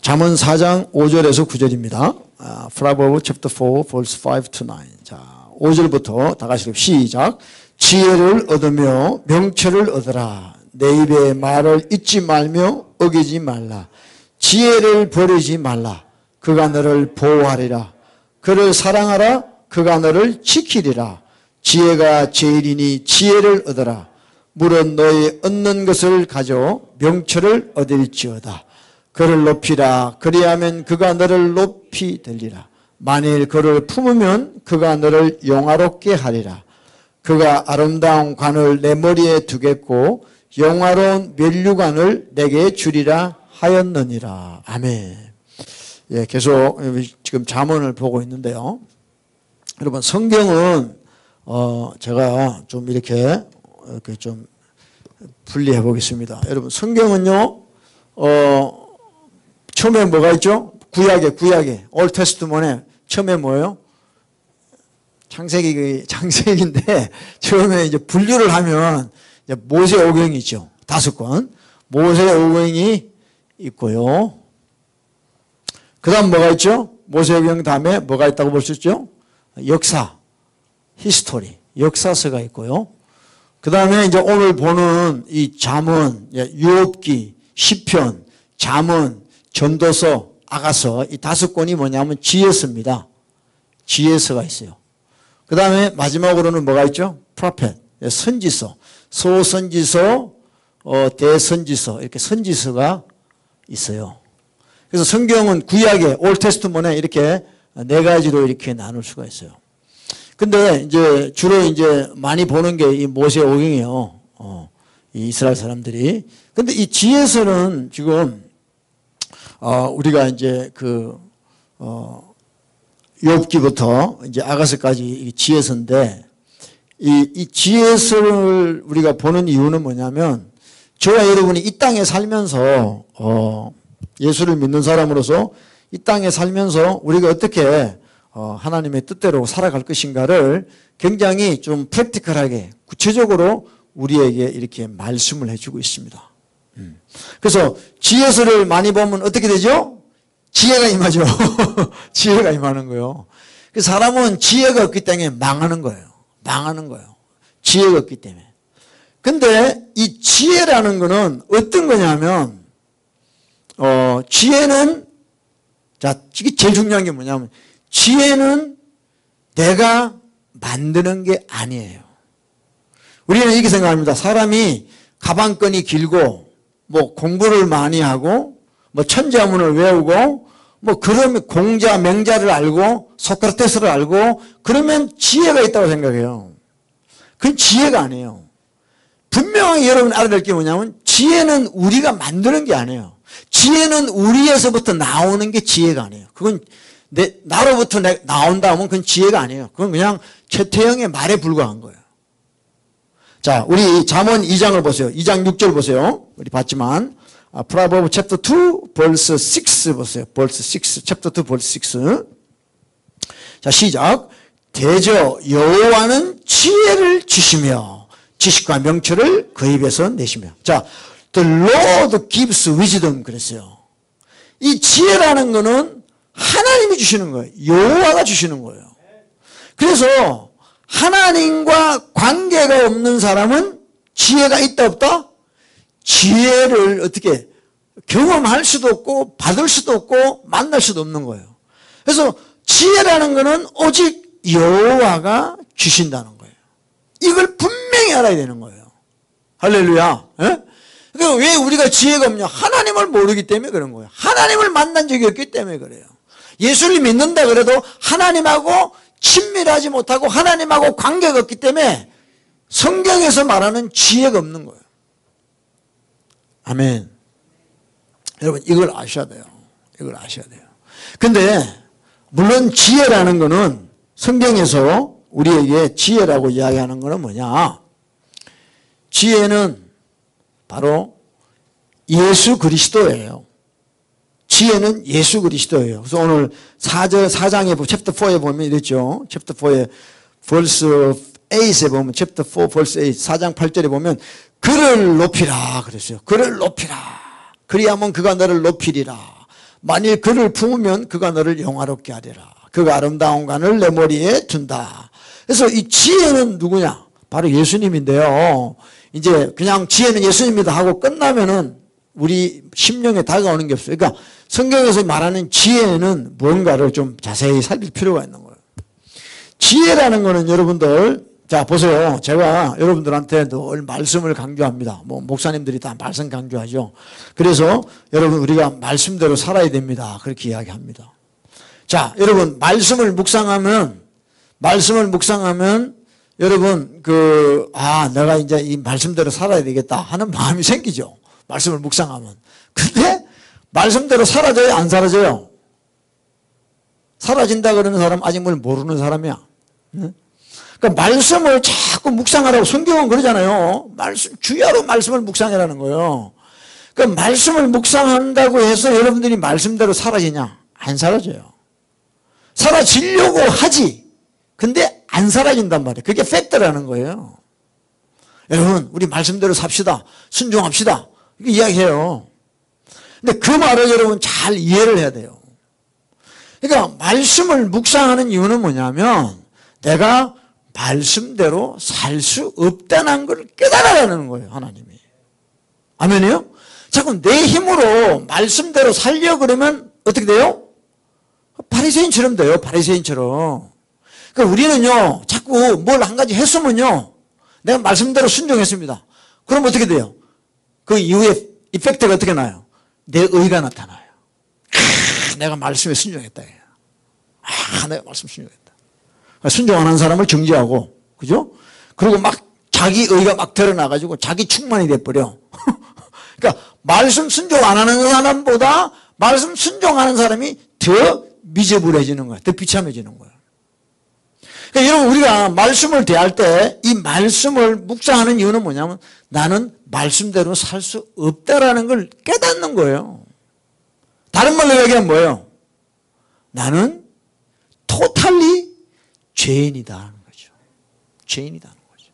잠언 4장 5절에서 9절입니다. Proverbs chapter 4 verse 5 to 9. 자, 5절부터 다 같이 시작. 지혜를 얻으며 명철을 얻으라. 내 입의 말을 잊지 말며 어기지 말라. 지혜를 버리지 말라. 그가 너를 보호하리라. 그를 사랑하라. 그가 너를 지키리라. 지혜가 제일이니 지혜를 얻어라. 물은 너의 얻는 것을 가져 명철을 얻을지어다. 그를 높이라. 그리하면 그가 너를 높이 들리라. 만일 그를 품으면 그가 너를 영화롭게 하리라. 그가 아름다운 관을 내 머리에 두겠고 영화로운 면류관을 내게 주리라 하였느니라. 아멘. 예, 계속 지금 잠언을 보고 있는데요. 여러분, 성경은 제가 좀 이렇게 좀 분리해 보겠습니다. 여러분, 성경은요, 처음에 뭐가 있죠? 구약에 올 테스트먼에 처음에 뭐예요? 창세기인데 처음에 이제 분류를 하면 이제 모세오경이 있죠. 5권. 모세오경이 있고요. 그 다음 뭐가 있죠? 모세오경 다음에 뭐가 있다고 볼 수 있죠? 역사, 히스토리, 역사서가 있고요. 그 다음에 이제 오늘 보는 이 잠언, 욥기, 시편, 잠언, 전도서, 아가서 이 5권이 뭐냐면 지혜서입니다. 지혜서가 있어요. 그 다음에 마지막으로는 뭐가 있죠? 프로펫, 선지서, 소선지서, 대선지서 이렇게 선지서가 있어요. 그래서 성경은 구약에 올 테스트먼에 이렇게 4가지로 이렇게 나눌 수가 있어요. 근데 이제 주로 이제 많이 보는 게 이 모세오경이에요. 이 이스라엘 사람들이. 근데 이 지혜서는 지금 우리가 이제 욥기부터 이제 아가서까지 지혜서인데 이 지혜서를 우리가 보는 이유는 뭐냐면 저와 여러분이 이 땅에 살면서 예수를 믿는 사람으로서 이 땅에 살면서 우리가 어떻게 하나님의 뜻대로 살아갈 것인가를 굉장히 좀 프랙티컬하게 구체적으로 우리에게 이렇게 말씀을 해주고 있습니다. 그래서 지혜서를 많이 보면 어떻게 되죠? 지혜가 임하죠. 지혜가 임하는 거예요. 그 사람은 지혜가 없기 때문에 망하는 거예요. 망하는 거예요. 지혜가 없기 때문에. 근데 이 지혜라는 거는 어떤 거냐면 지혜는 자, 이게 제일 중요한 게 뭐냐면 지혜는 내가 만드는 게 아니에요. 우리는 이렇게 생각합니다. 사람이 가방끈이 길고 뭐 공부를 많이 하고 뭐 천자문을 외우고 뭐 그러면 공자 맹자를 알고 소크라테스를 알고 그러면 지혜가 있다고 생각해요. 그건 지혜가 아니에요. 분명히 여러분 알아야 될 게 뭐냐면 지혜는 우리가 만드는 게 아니에요. 지혜는 우리에서부터 나오는 게 지혜가 아니에요. 그건 나로부터 나온다 하면 그건 지혜가 아니에요. 그건 그냥 최태영의 말에 불과한 거예요. 자, 우리 잠언 2장을 보세요. 2장 6절 보세요. 우리 봤지만 Proverbs chapter 2 verse 6 보세요. verse 6, chapter 2 verse 6. 자, 시작. 대저 여호와는 지혜를 주시며 지식과 명철을 그 입에서 내시며. 자, the Lord gives wisdom 그랬어요. 이 지혜라는 거는 하나님이 주시는 거예요. 여호와가 주시는 거예요. 그래서 하나님과 관계가 없는 사람은 지혜가 있다 없다? 지혜를 어떻게 경험할 수도 없고 받을 수도 없고 만날 수도 없는 거예요. 그래서 지혜라는 거는 오직 여호와가 주신다는 거예요. 이걸 분명히 알아야 되는 거예요. 할렐루야. 예? 그러니까 왜 우리가 지혜가 없냐? 하나님을 모르기 때문에 그런 거예요. 하나님을 만난 적이 없기 때문에 그래요. 예수를 믿는다 그래도 하나님하고 친밀하지 못하고 하나님하고 관계가 없기 때문에 성경에서 말하는 지혜가 없는 거예요. 아멘. 여러분 이걸 아셔야 돼요. 이걸 아셔야 돼요. 근데 물론 지혜라는 거는 성경에서 우리에게 지혜라고 이야기하는 거는 뭐냐? 지혜는 바로 예수 그리스도예요. 지혜는 예수 그리스도예요. 그래서 오늘 4장에 챕터 4에 보면 이랬죠. 챕터 4에 verse 8에 보면 챕터 4 verse 8 4장 8절에 보면 그를 높이라 그랬어요. 그를 높이라. 그리하면 그가 너를 높이리라. 만일 그를 품으면 그가 너를 영화롭게 하리라. 그가 아름다운 관을 내 머리에 둔다. 그래서 이 지혜는 누구냐? 바로 예수님인데요. 이제 그냥 지혜는 예수님이다 하고 끝나면은 우리 심령에 다가오는 게 없어요. 그러니까 성경에서 말하는 지혜는 뭔가를 좀 자세히 살필 필요가 있는 거예요. 지혜라는 거는 여러분들, 자 보세요. 제가 여러분들한테 늘 말씀을 강조합니다. 뭐 목사님들이 다 말씀 강조하죠. 그래서 여러분 우리가 말씀대로 살아야 됩니다. 그렇게 이야기합니다. 자, 여러분 말씀을 묵상하면 여러분 내가 이제 이 말씀대로 살아야 되겠다 하는 마음이 생기죠. 말씀을 묵상하면. 근데 말씀대로 사라져요, 안 사라져요? 사라진다 그러는 사람 아직 뭘 모르는 사람이야. 그러니까 말씀을 자꾸 묵상하라고 성경은 그러잖아요. 주야로 말씀을 묵상하라는 거예요. 그러니까 말씀을 묵상한다고 해서 여러분들이 말씀대로 사라지냐? 안 사라져요. 사라지려고 하지. 근데 안 사라진단 말이에요. 그게 팩트라는 거예요. 여러분 우리 말씀대로 삽시다. 순종합시다. 이렇게 이야기해요. 근데 그 말을 여러분 잘 이해를 해야 돼요. 그러니까 말씀을 묵상하는 이유는 뭐냐면 내가 말씀대로 살 수 없다는 걸 깨달아라는 거예요. 하나님이. 아멘이요? 자꾸 내 힘으로 말씀대로 살려 그러면 어떻게 돼요? 바리새인처럼 돼요. 바리새인처럼. 그러니까 우리는요 자꾸 뭘 한 가지 했으면요 내가 말씀대로 순종했습니다. 그럼 어떻게 돼요? 그 이후에 이펙트가 어떻게 나요? 내 의가 나타나요. 내가 말씀에 순종했다. 내가 말씀 순종했다. 순종 안 한 사람을 정죄하고, 그죠? 그리고 막 자기 의가 막 드러나가지고 자기 충만이 돼버려. 그러니까 말씀 순종 안 하는 사람보다 말씀 순종하는 사람이 더 미저분해지는 거야. 더 비참해지는 거야. 그러니까 여러분 우리가 말씀을 대할 때 이 말씀을 묵상하는 이유는 뭐냐면 나는 말씀대로 살 수 없다라는 걸 깨닫는 거예요. 다른 말로 얘기하면 뭐예요? 나는 토탈리 죄인이다 하는 거죠. 죄인이다 하는 거죠.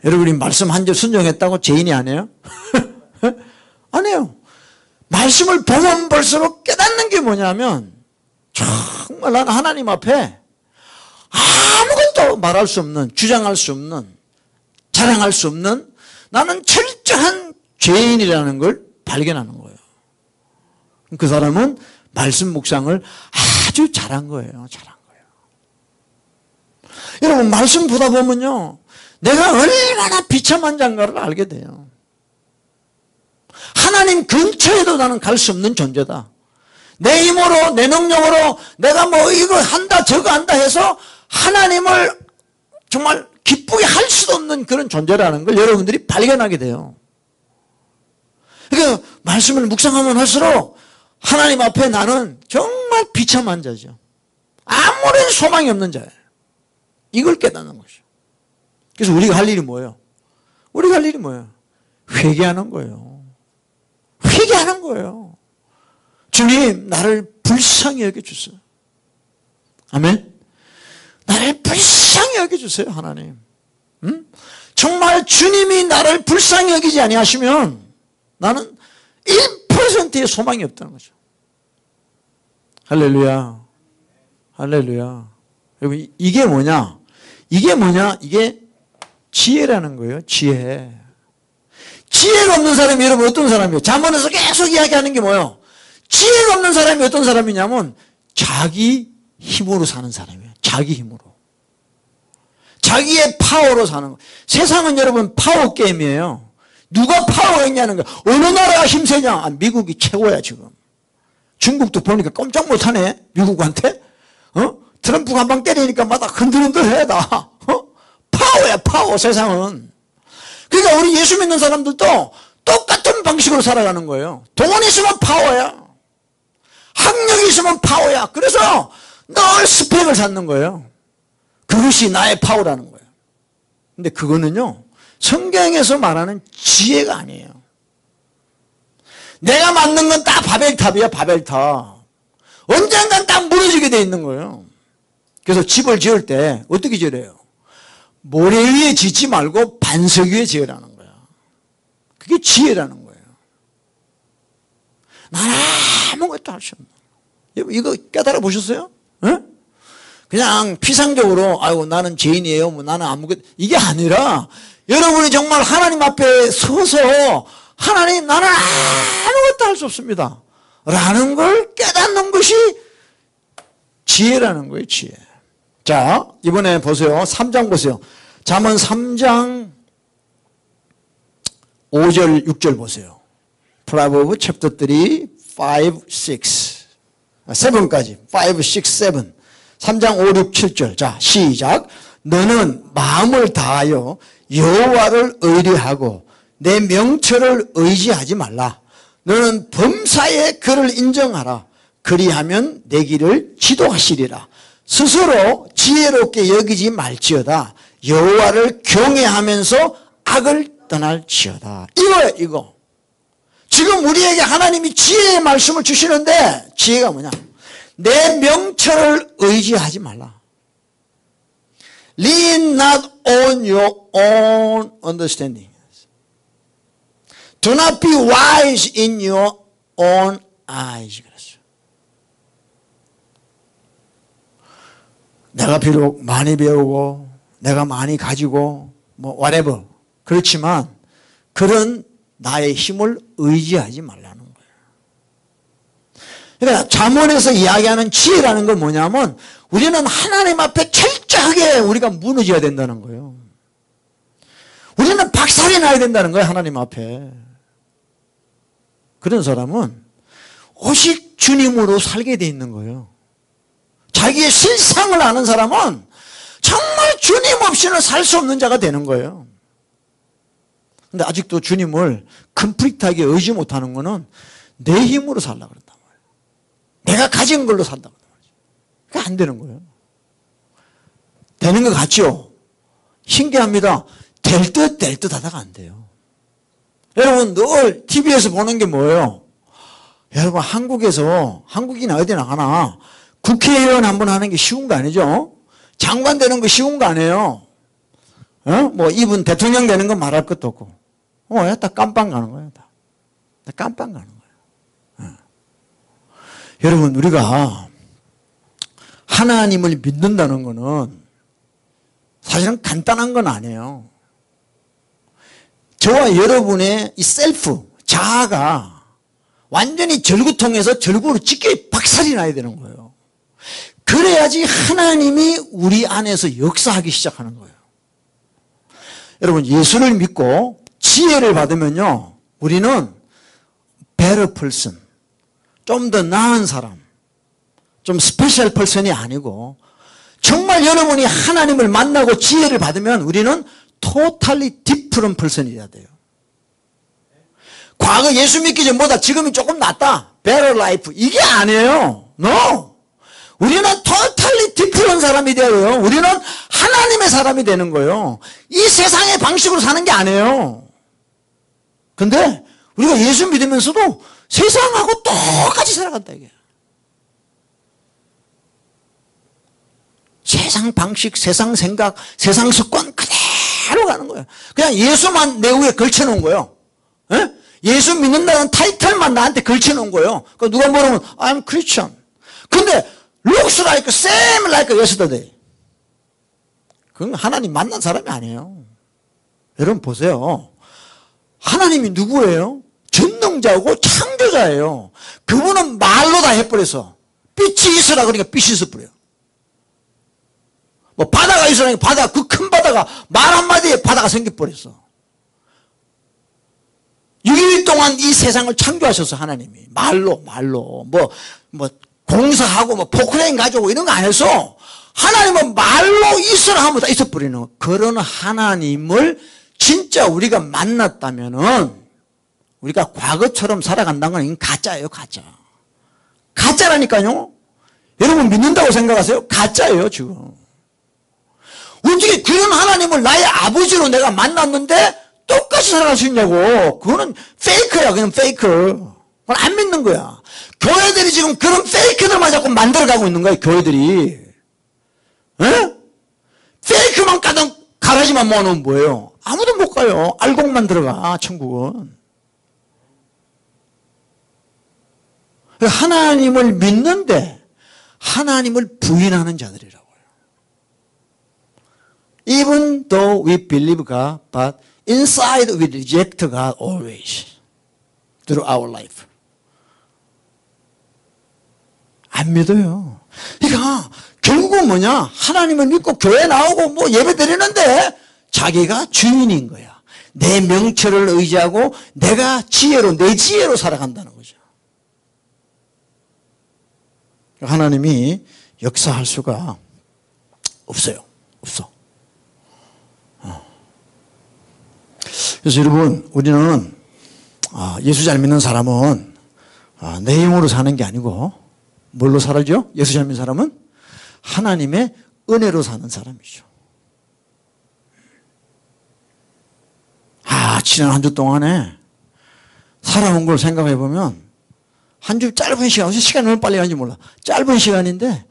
여러분이 말씀 한 절 순종했다고 죄인이 아니에요? 아니에요. 말씀을 보면 볼수록 깨닫는 게 뭐냐면 정말 나는 하나님 앞에 아무것도 말할 수 없는, 주장할 수 없는, 자랑할 수 없는 나는 철저한 죄인이라는 걸 발견하는 거예요. 그 사람은 말씀 묵상을 아주 잘한 거예요. 잘한 거예요. 여러분 말씀 보다 보면요 내가 얼마나 비참한 자인가를 알게 돼요. 하나님 근처에도 나는 갈 수 없는 존재다. 내 힘으로 내 능력으로 내가 뭐 이거 한다 저거 한다 해서 하나님을 정말 기쁘게 할 수도 없는 그런 존재라는 걸 여러분들이 발견하게 돼요. 그러니까 말씀을 묵상하면 할수록 하나님 앞에 나는 정말 비참한 자죠. 아무런 소망이 없는 자예요. 이걸 깨닫는 것이죠. 그래서 우리가 할 일이 뭐예요? 우리가 할 일이 뭐예요? 회개하는 거예요. 회개하는 거예요. 주님 나를 불쌍히 여겨주세요. 아멘. 나를 불쌍히 여겨주세요 하나님. 정말 주님이 나를 불쌍히 여기지 아니하시면 나는 1%의 소망이 없다는 거죠. 할렐루야. 할렐루야. 여러분 이게 뭐냐? 이게 지혜라는 거예요. 지혜. 지혜가 없는 사람이 여러분 어떤 사람이에요? 잠언에서 계속 이야기하는 게 뭐예요? 지혜가 없는 사람이 어떤 사람이냐면 자기 힘으로 사는 사람이에요. 자기 힘으로. 자기의 파워로 사는 거예요. 세상은 여러분 파워 게임이에요. 누가 파워가 있냐는 거예요. 어느 나라가 힘세냐? 미국이 최고야 지금. 중국도 보니까 꼼짝 못하네. 미국한테. 트럼프가 한 방 때리니까 마다 흔들흔들해 다. 파워야 파워 세상은. 그러니까 우리 예수 믿는 사람들도 똑같은 방식으로 살아가는 거예요. 돈 있으면 파워야. 학력이 있으면 파워야. 그래서 늘 스펙을 찾는 거예요. 그것이 나의 파워라는 거예요. 근데 그거는요 성경에서 말하는 지혜가 아니에요. 내가 만든 건 딱 바벨탑이야. 바벨탑. 언젠간 딱 무너지게 돼 있는 거예요. 그래서 집을 지을 때 어떻게 지으래요? 모래 위에 짓지 말고 반석 위에 지으라는 거야. 그게 지혜라는 거예요. 나는 아무것도 할 수 없는. 여러분 이거 깨달아 보셨어요? 에? 그냥 피상적으로 아이고 나는 죄인이에요. 뭐 나는 아무것도 이게 아니라 여러분이 정말 하나님 앞에 서서 하나님 나는 아무것도 할 수 없습니다. 라는 걸 깨닫는 것이 지혜라는 거예요. 지혜. 자 이번에 보세요. 3장 보세요. 잠언 3장 5절 6절 보세요. Proverbs chapter 3, 5, 6 7까지 5, 6, 7 3장 5, 6, 7절 자 시작. 너는 마음을 다하여 여호와를 의뢰하고 내 명철을 의지하지 말라. 너는 범사에 그를 인정하라. 그리하면 내 길을 지도하시리라. 스스로 지혜롭게 여기지 말지어다. 여호와를 경외하면서 악을 떠날지어다. 이거예요 이거. 지금 우리에게 하나님이 지혜의 말씀을 주시는데 지혜가 뭐냐? 내 명철을 의지하지 말라. Lean not on your own understanding. Do not be wise in your own eyes. 그랬어요. 내가 비록 많이 배우고 내가 많이 가지고 뭐 whatever 그렇지만 그런 나의 힘을 의지하지 말라는 거예요. 그러니까 잠언에서 이야기하는 지혜라는 건 뭐냐면 우리는 하나님 앞에 철저하게 우리가 무너져야 된다는 거예요. 우리는 박살이 나야 된다는 거예요. 하나님 앞에. 그런 사람은 오직 주님으로 살게 돼 있는 거예요. 자기의 실상을 아는 사람은 정말 주님 없이는 살 수 없는 자가 되는 거예요. 근데 아직도 주님을 컴플리트하게 의지 못하는 거는 내 힘으로 살려고 그런단 말이에요. 내가 가진 걸로 산다고 그런단 말이죠. 그게 안 되는 거예요. 되는 것 같죠? 신기합니다. 될 듯 하다가 안 돼요. 여러분 늘 TV에서 보는 게 뭐예요? 여러분 한국이나 어디 나가나 국회의원 한번 하는 게 쉬운 거 아니죠? 장관 되는 거 쉬운 거 아니에요? 뭐 이분 대통령 되는 건 말할 것도 없고 다 깜빵 가는 거예요. 다 깜빵 가는 거예요. 여러분 우리가 하나님을 믿는다는 거는 사실은 간단한 건 아니에요. 저와 여러분의 이 셀프, 자아가 완전히 절구통에서 절구로 찢겨 박살이 나야 되는 거예요. 그래야지 하나님이 우리 안에서 역사하기 시작하는 거예요. 여러분 예수를 믿고 지혜를 받으면요 우리는 better person, 좀 더 나은 사람, 좀 스페셜 퍼슨이 아니고 정말 여러분이 하나님을 만나고 지혜를 받으면 우리는 totally different person이어야 돼요. 과거 예수 믿기 전보다 지금이 조금 낫다, better life, 이게 아니에요. No. 우리는 totally different 사람이 되어요. 우리는 하나님의 사람이 되는 거예요. 이 세상의 방식으로 사는 게 아니에요. 근데 우리가 예수 믿으면서도 세상하고 똑같이 살아간다 이게. 세상 방식, 세상 생각, 세상 습관 그대로 가는 거예요. 그냥 예수만 내 위에 걸쳐놓은 거예요. 에? 예수 믿는다는 타이틀만 나한테 걸쳐놓은 거예요. 그러니까 누가 물으면 I'm Christian. 근데 looks like same like yesterday. 그건 하나님 만난 사람이 아니에요. 여러분 보세요. 하나님이 누구예요? 전능자고 창조자예요. 그분은 말로 다 해버려서 빛이 있으라 그러니까 빛이 있어버려요. 뭐 바다가 있으라니까 바다, 그 큰 바다가 말 한마디에 바다가 생겨버렸어. 6일 동안 이 세상을 창조하셔서 하나님이 말로 뭐 공사하고 뭐 포크레인 가지고 이런 거 안 해서 하나님은 말로 있으라 하면 다 있어버리는 그런 하나님을 진짜 우리가 만났다면은 우리가 과거처럼 살아간다는 건 이건 가짜예요. 가짜라니까요. 여러분 믿는다고 생각하세요? 가짜예요 지금. 어떻게 그런 하나님을 나의 아버지로 내가 만났는데 똑같이 살아갈 수 있냐고. 그거는 페이크야. 그냥 페이크. 그건 안 믿는 거야. 교회들이 지금 그런 페이크들만 자꾸 만들어가고 있는 거예요. 교회들이. 에? 페이크만 가득 가라지만 모아놓으면 뭐예요? 아무도 못 가요. 알곡만 들어가 천국은. 하나님을 믿는데 하나님을 부인하는 자들이라고요. Even though we believe God, but inside we reject God always through our life. 안 믿어요. 그러니까 결국은 뭐냐? 하나님을 믿고 교회 나오고 뭐 예배 드리는데 자기가 주인인 거야. 내 명철을 의지하고 내가 지혜로, 내 지혜로 살아간다는 거죠. 하나님이 역사할 수가 없어요. 없어. 그래서 여러분, 우리는 예수 잘 믿는 사람은 내 힘으로 사는 게 아니고 뭘로 살죠? 예수 잘 믿는 사람은 하나님의 은혜로 사는 사람이죠. 지난 한 주 동안에 살아온 걸 생각해 보면 한 주 짧은 시간, 시간이 얼마나 빨리 가는지 몰라. 짧은 시간인데,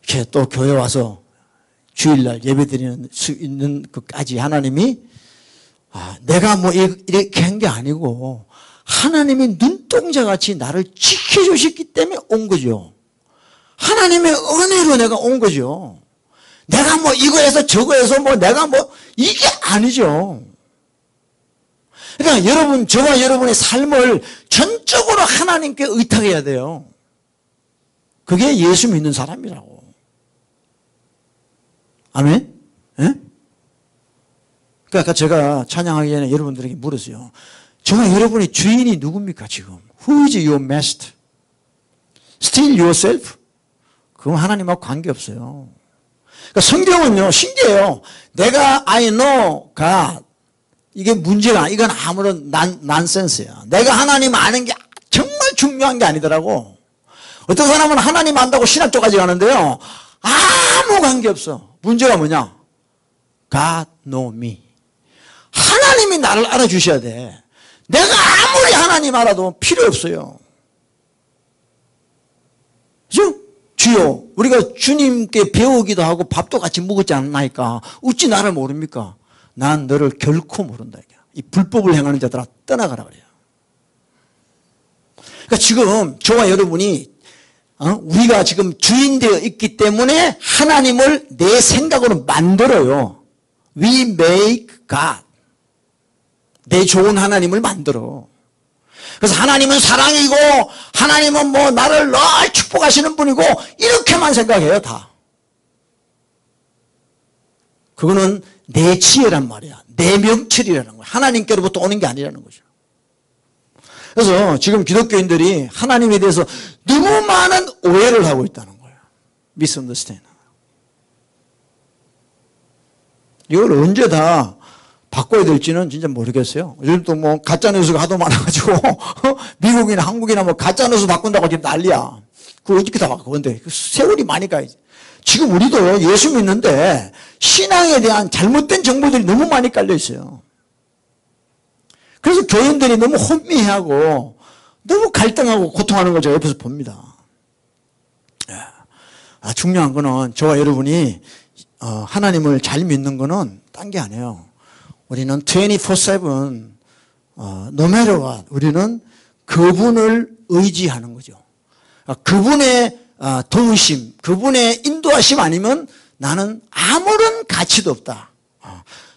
이렇게 또 교회 와서 주일날 예배 드리는 수 있는 것까지 하나님이, 내가 뭐 이렇게 한 게 아니고, 하나님이 눈동자같이 나를 지켜주셨기 때문에 온 거죠. 하나님의 은혜로 내가 온 거죠. 내가 뭐 이거 해서 저거 해서 뭐 내가 뭐 이게 아니죠. 그러니까 여러분, 저와 여러분의 삶을 전적으로 하나님께 의탁해야 돼요. 그게 예수 믿는 사람이라고. 아멘? 예? 그러니까 아까 제가 찬양하기 전에 여러분들에게 물었어요. 저와 여러분의 주인이 누굽니까 지금? Who is your master? Still yourself? 그건 하나님하고 관계없어요. 그러니까 성경은요, 신기해요. 내가 I know God. 이게 문제가, 이건 아무런 난센스야. 내가 하나님 아는 게 정말 중요한 게 아니더라고. 어떤 사람은 하나님 안다고 신학 쪽까지 가는데요, 아무 관계없어. 문제가 뭐냐? God know me. 하나님이 나를 알아주셔야 돼. 내가 아무리 하나님 알아도 필요 없어요. 그죠? 주여, 우리가 주님께 배우기도 하고 밥도 같이 먹었지 않나이까? 어찌 나를 모릅니까? 난 너를 결코 모른다. 이 불법을 행하는 자들아 떠나가라 그래요. 그러니까 지금 저와 여러분이 우리가 지금 주인되어 있기 때문에 하나님을 내 생각으로 만들어요. We make God. 내 좋은 하나님을 만들어. 그래서 하나님은 사랑이고 하나님은 뭐 나를 늘 축복하시는 분이고 이렇게만 생각해요. 다. 그거는 내 지혜란 말이야. 내 명철이라는 거야. 하나님께로부터 오는 게 아니라는 거죠. 그래서 지금 기독교인들이 하나님에 대해서 너무 많은 오해를 하고 있다는 거예요. misunderstand. 이걸 언제 다 바꿔야 될지는 진짜 모르겠어요. 요즘 또 뭐 가짜뉴스가 하도 많아가지고 미국이나 한국이나 뭐 가짜뉴스 바꾼다고 지금 난리야. 그거 어떻게 다 바꿔. 근데 세월이 많이 가야지. 지금 우리도 예수 믿는데 신앙에 대한 잘못된 정보들이 너무 많이 깔려 있어요. 그래서 교인들이 너무 혼미해하고 너무 갈등하고 고통하는 걸 제가 옆에서 봅니다. 중요한 거는 저와 여러분이 하나님을 잘 믿는 거는 딴 게 아니에요. 우리는 24/7 no matter what 우리는 그분을 의지하는 거죠. 그분의 도우심, 그분의 인도하심 아니면 나는 아무런 가치도 없다.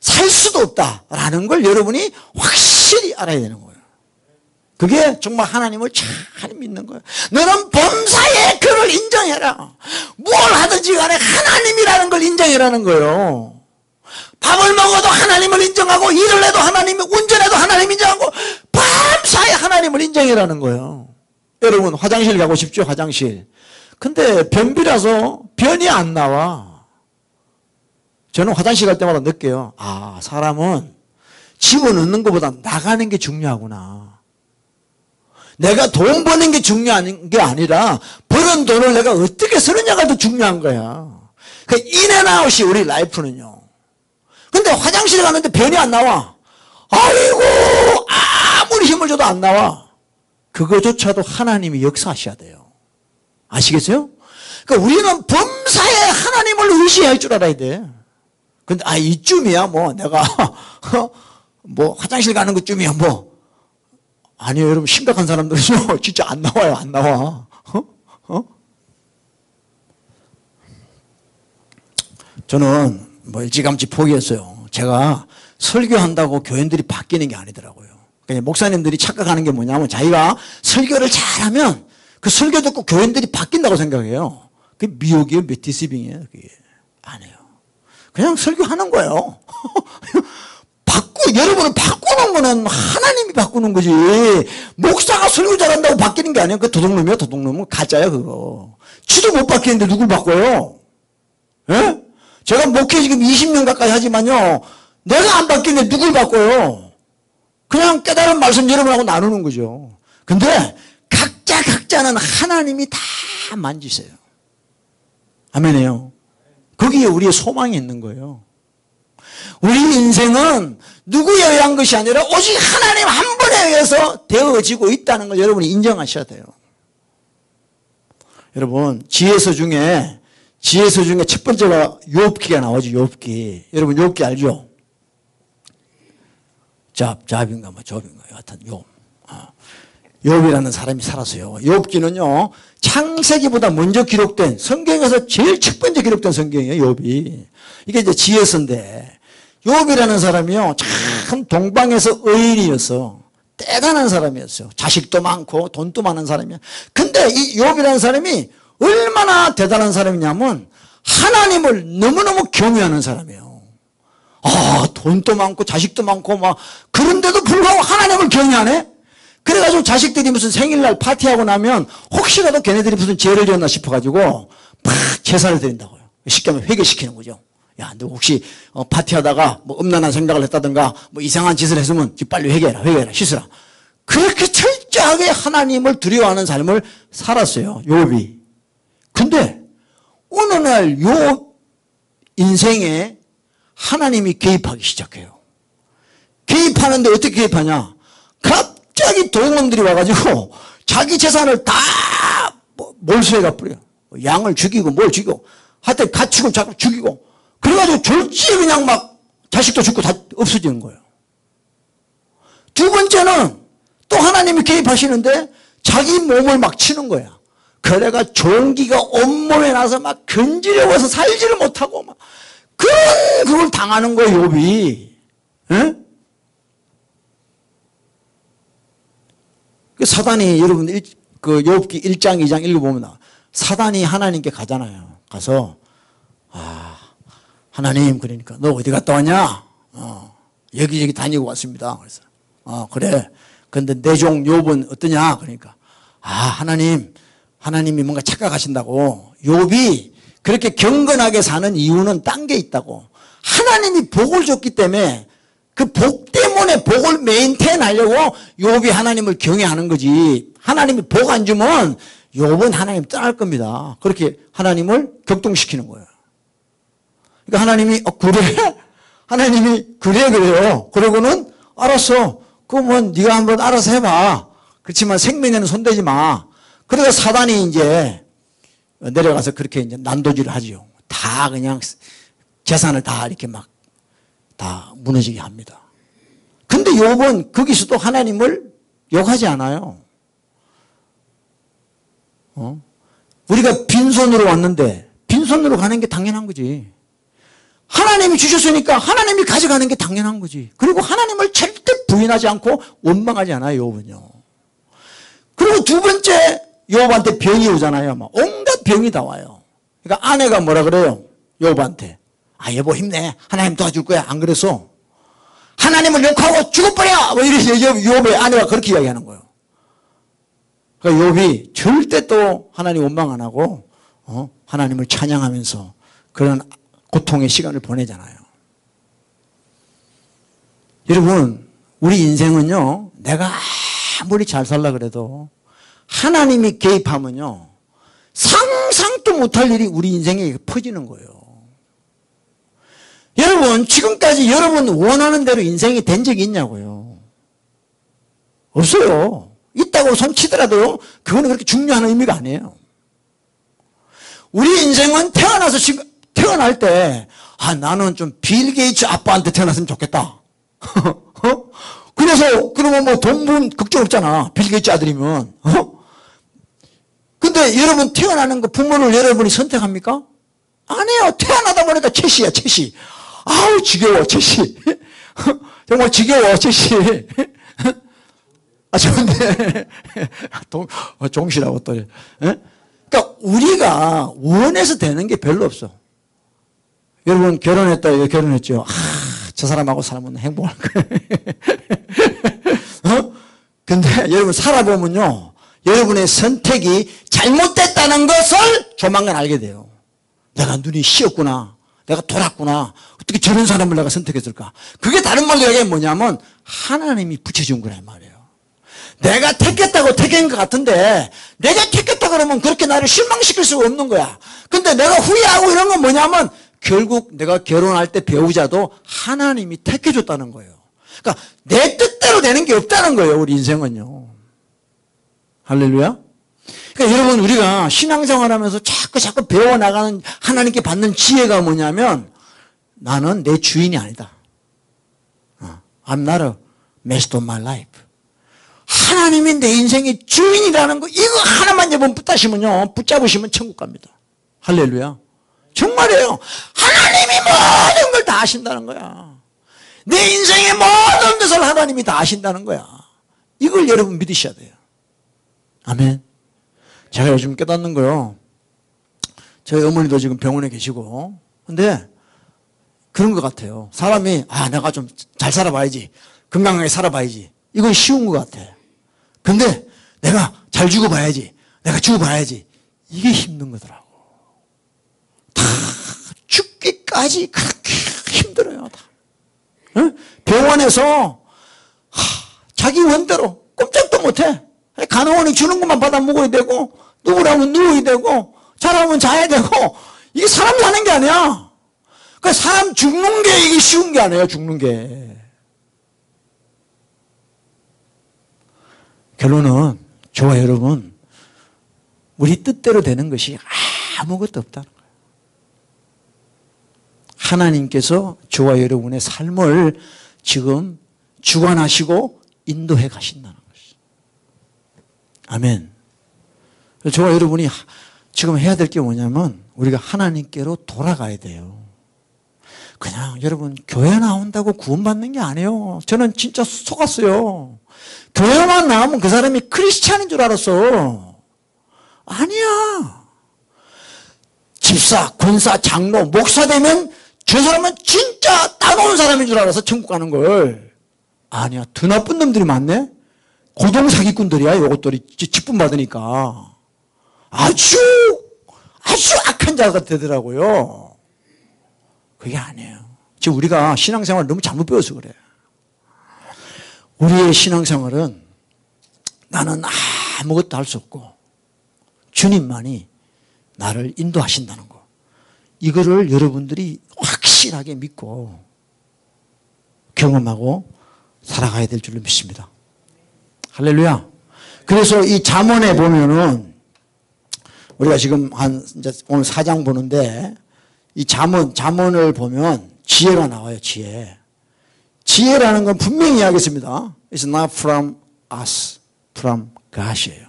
살 수도 없다라는 걸 여러분이 확실히 알아야 되는 거예요. 그게 정말 하나님을 잘 믿는 거예요. 너는 범사에 그를 인정해라. 뭘 하든지 간에 하나님이라는 걸 인정해라는 거예요. 밥을 먹어도 하나님을 인정하고 일을 해도 하나님, 운전해도 하나님 인정하고 밤사이 하나님을 인정해라는 거예요. 여러분 화장실 가고 싶죠? 화장실. 근데 변비라서 변이 안 나와. 저는 화장실 갈 때마다 느껴요. 사람은 집어넣는 것보다 나가는 게 중요하구나. 내가 돈 버는 게 중요한 게 아니라 버는 돈을 내가 어떻게 쓰느냐가 더 중요한 거야. 그 인앤아웃이 우리 라이프는요. 근데 화장실에 갔는데 변이 안 나와. 아이고 아무리 힘을 줘도 안 나와. 그거조차도 하나님이 역사하셔야 돼요. 아시겠어요? 그러니까 우리는 범사에 하나님을 의지할 줄 알아야 돼. 근데 이쯤이야 뭐 내가 뭐 화장실 가는 것쯤이야 뭐 아니에요, 여러분. 심각한 사람들은요, 진짜 안 나와요, 안 나와. 저는 뭐 일찌감치 포기했어요. 제가 설교한다고 교인들이 바뀌는 게 아니더라고요. 그러니까 목사님들이 착각하는 게 뭐냐면 자기가 설교를 잘하면 그 설교 듣고 교인들이 바뀐다고 생각해요. 그게 미혹이에요, 디시빙이에요. 그게 아니에요. 그냥 설교하는 거예요. 여러분을 바꾸는 거는 하나님이 바꾸는 거지. 목사가 설교 잘한다고 바뀌는 게 아니에요. 그 도둑놈이야, 도둑놈은. 가짜야, 그거. 지도 못 바뀌는데 누굴 바꿔요? 예? 제가 목회 지금 20년 가까이 하지만요, 내가 안 바뀌는데 누굴 바꿔요? 그냥 깨달은 말씀 여러분하고 나누는 거죠. 근데 각자는 하나님이 다 만지세요. 아멘이에요. 거기에 우리의 소망이 있는 거예요. 우리 인생은 누구에 의한 것이 아니라 오직 하나님 한 분에 의해서 되어지고 있다는 걸 여러분이 인정하셔야 돼요. 여러분, 지혜서 중에 첫 번째가 욥기가 나오죠. 욥기. 여러분 욥기 알죠? 잡인가 뭐 좁인가 여하튼 욥이라는 사람이 살았어요. 욥기는요, 창세기보다 먼저 기록된, 성경에서 제일 첫 번째 기록된 성경이에요, 욥이. 이게 이제 지혜서인데, 욥이라는 사람이요, 참 동방에서 의인이었어. 때가 난 사람이었어요. 자식도 많고 돈도 많은 사람이야. 근데 이 욥이라는 사람이 얼마나 대단한 사람이냐면 하나님을 너무너무 경외하는 사람이에요. 돈도 많고 자식도 많고 막 그런데도 불구하고 하나님을 경외하네. 그래가지고 자식들이 무슨 생일날 파티하고 나면 혹시라도 걔네들이 무슨 죄를 지었나 싶어가지고 막 제사를 드린다고요. 쉽게 하면 회개시키는 거죠. 야, 너 혹시 파티하다가 뭐 음란한 생각을 했다든가 뭐 이상한 짓을 했으면 빨리 회개해라, 씻으라. 그렇게 철저하게 하나님을 두려워하는 삶을 살았어요, 욥이. 근데 어느 날 욥 인생에 하나님이 개입하기 시작해요. 개입하는데 어떻게 개입하냐? 갑자기 동원들이 와가지고 자기 재산을 다 몰수해가 뿌려요. 양을 죽이고 뭘 죽이고 하여튼 가축을 자꾸 죽이고 그래가지고 졸지에 그냥 막 자식도 죽고 다 없어지는 거예요. 두 번째는 또 하나님이 개입하시는데 자기 몸을 막 치는 거야. 그래가 종기가 온몸에 나서 막 근지러워서 살지를 못하고 막 그걸 당하는 거예요, 욥이. 예? 그 사단이 여러분 그 욥기 1장 2장 읽어보면 사단이 하나님께 가잖아요. 가서 하나님, 그러니까 너 어디 갔다 왔냐? 여기저기 다니고 왔습니다. 그래서 그래. 근데 내 종 욥은 어떠냐? 그러니까 하나님이 뭔가 착각하신다고. 욥이 그렇게 경건하게 사는 이유는 딴 게 있다고. 하나님이 복을 줬기 때문에 그 복 때문에 복을 메인테인 하려고 욥이 하나님을 경외하는 거지. 하나님이 복 안 주면 욥은 하나님 떠날 겁니다. 그렇게 하나님을 격동시키는 거예요. 그러니까 하나님이 그래? 하나님이 그래요. 그러고는 알았어. 그러면 네가 한번 알아서 해봐. 그렇지만 생명에는 손대지 마. 그래서 사단이 이제 내려가서 그렇게 이제 난도질을 하지요. 다 그냥 재산을 다 이렇게 막 다 무너지게 합니다. 근데 욥은 거기서도 하나님을 욕하지 않아요. 우리가 빈손으로 왔는데 빈손으로 가는 게 당연한 거지. 하나님이 주셨으니까 하나님이 가져가는 게 당연한 거지. 그리고 하나님을 절대 부인하지 않고 원망하지 않아요, 욥은요. 그리고 두 번째, 욥한테 병이 오잖아요. 막 온갖 병이 다 와요. 그러니까 아내가 뭐라 그래요? 욥한테. 여보 힘내. 하나님 도와줄 거야. 안 그래서 하나님을 욕하고 죽어버려. 뭐 이래서 욥의 아내가 그렇게 이야기하는 거예요. 그러니까 욥이 절대 또 하나님 원망 안 하고 하나님을 찬양하면서 그런 고통의 시간을 보내잖아요. 여러분, 우리 인생은요, 내가 아무리 잘 살라 그래도 하나님이 개입하면요, 상상도 못할 일이 우리 인생에 퍼지는 거예요. 여러분, 지금까지 여러분 원하는 대로 인생이 된 적이 있냐고요? 없어요. 있다고 손치더라도 그거는 그렇게 중요한 의미가 아니에요. 우리 인생은 태어날 때 나는 좀 빌 게이츠 아빠한테 태어났으면 좋겠다. 그래서 그러면 뭐 돈 번 걱정 없잖아. 빌 게이츠 아들이면. 근데 여러분 태어나는 거 부모를 여러분이 선택합니까? 안 해요. 태어나다 보니까 채시야, 채시. 아우 지겨워, 채시. 정말 지겨워, 채시. 아 좋은데 종시라고 또. 그러니까 우리가 원해서 되는 게 별로 없어. 여러분 결혼했다 이거 결혼했죠. 저 사람하고 살면 행복할 거예요. 근데 여러분 살아보면요, 여러분의 선택이 잘못됐다는 것을 조만간 알게 돼요. 내가 눈이 씌었구나, 내가 돌았구나, 어떻게 저런 사람을 내가 선택했을까. 그게 다른 말로 얘기하면 뭐냐면 하나님이 붙여준 거란 말이에요. 내가 택했다고 택한 것 같은데, 내가 택했다 그러면 그렇게 나를 실망시킬 수가 없는 거야. 근데 내가 후회하고 이런 건 뭐냐면 결국 내가 결혼할 때 배우자도 하나님이 택해줬다는 거예요. 그러니까 내 뜻대로 되는 게 없다는 거예요, 우리 인생은요. 할렐루야. 그러니까 여러분 우리가 신앙생활 하면서 자꾸 배워나가는 하나님께 받는 지혜가 뭐냐면, 나는 내 주인이 아니다. I'm not a master of my life. 하나님이 내 인생의 주인이라는 거, 이거 하나만 여러분 붙잡으시면 천국 갑니다. 할렐루야. 정말이에요. 하나님이 모든 걸 다 아신다는 거야. 내 인생의 모든 것을 하나님이 다 아신다는 거야. 이걸 여러분 믿으셔야 돼요. 아멘. 제가 요즘 깨닫는 거요, 저희 어머니도 지금 병원에 계시고, 근데 그런 것 같아요. 사람이 내가 좀 잘 살아봐야지, 건강하게 살아봐야지, 이건 쉬운 것 같아. 근데 내가 잘 죽어봐야지, 내가 죽어봐야지, 이게 힘든 거더라고. 다 죽기까지 그렇게 힘들어요. 다. 병원에서 자기 원대로 꼼짝도 못해. 간호원이 주는 것만 받아 먹어야 되고, 누구라면 누워야 되고, 자라면 자야 되고, 이게 사람 사는 게 아니야. 그러니까 사람 죽는 게 이게 쉬운 게 아니에요, 죽는 게. 결론은, 저와 여러분, 우리 뜻대로 되는 것이 아무것도 없다는 거예요. 하나님께서 저와 여러분의 삶을 지금 주관하시고 인도해 가신다는 것이죠. 아멘. 저와 여러분이 지금 해야 될 게 뭐냐면, 우리가 하나님께로 돌아가야 돼요. 그냥 여러분 교회 나온다고 구원받는 게 아니에요. 저는 진짜 속았어요. 교회만 나오면 그 사람이 크리스찬인 줄 알았어. 아니야. 집사, 권사, 장로, 목사 되면 저 사람은 진짜 따놓은 사람인 줄 알아서 천국 가는 걸. 아니야. 더 나쁜 놈들이 많네. 고동 사기꾼들이야. 요것들이 직분 받으니까 아주 악한 자가 되더라고요. 그게 아니에요. 지금 우리가 신앙생활을 너무 잘못 배워서 그래. 우리의 신앙생활은 나는 아무것도 할 수 없고 주님만이 나를 인도하신다는 거, 이거를 여러분들이 확실하게 믿고 경험하고 살아가야 될 줄로 믿습니다. 할렐루야. 그래서 이 잠언에 보면은 우리가 지금 이제 오늘 4장 보는데, 이 잠언을 보면 지혜가 나와요, 지혜. 지혜라는 건 분명히 이야기했습니다. It's not from us, from God이에요.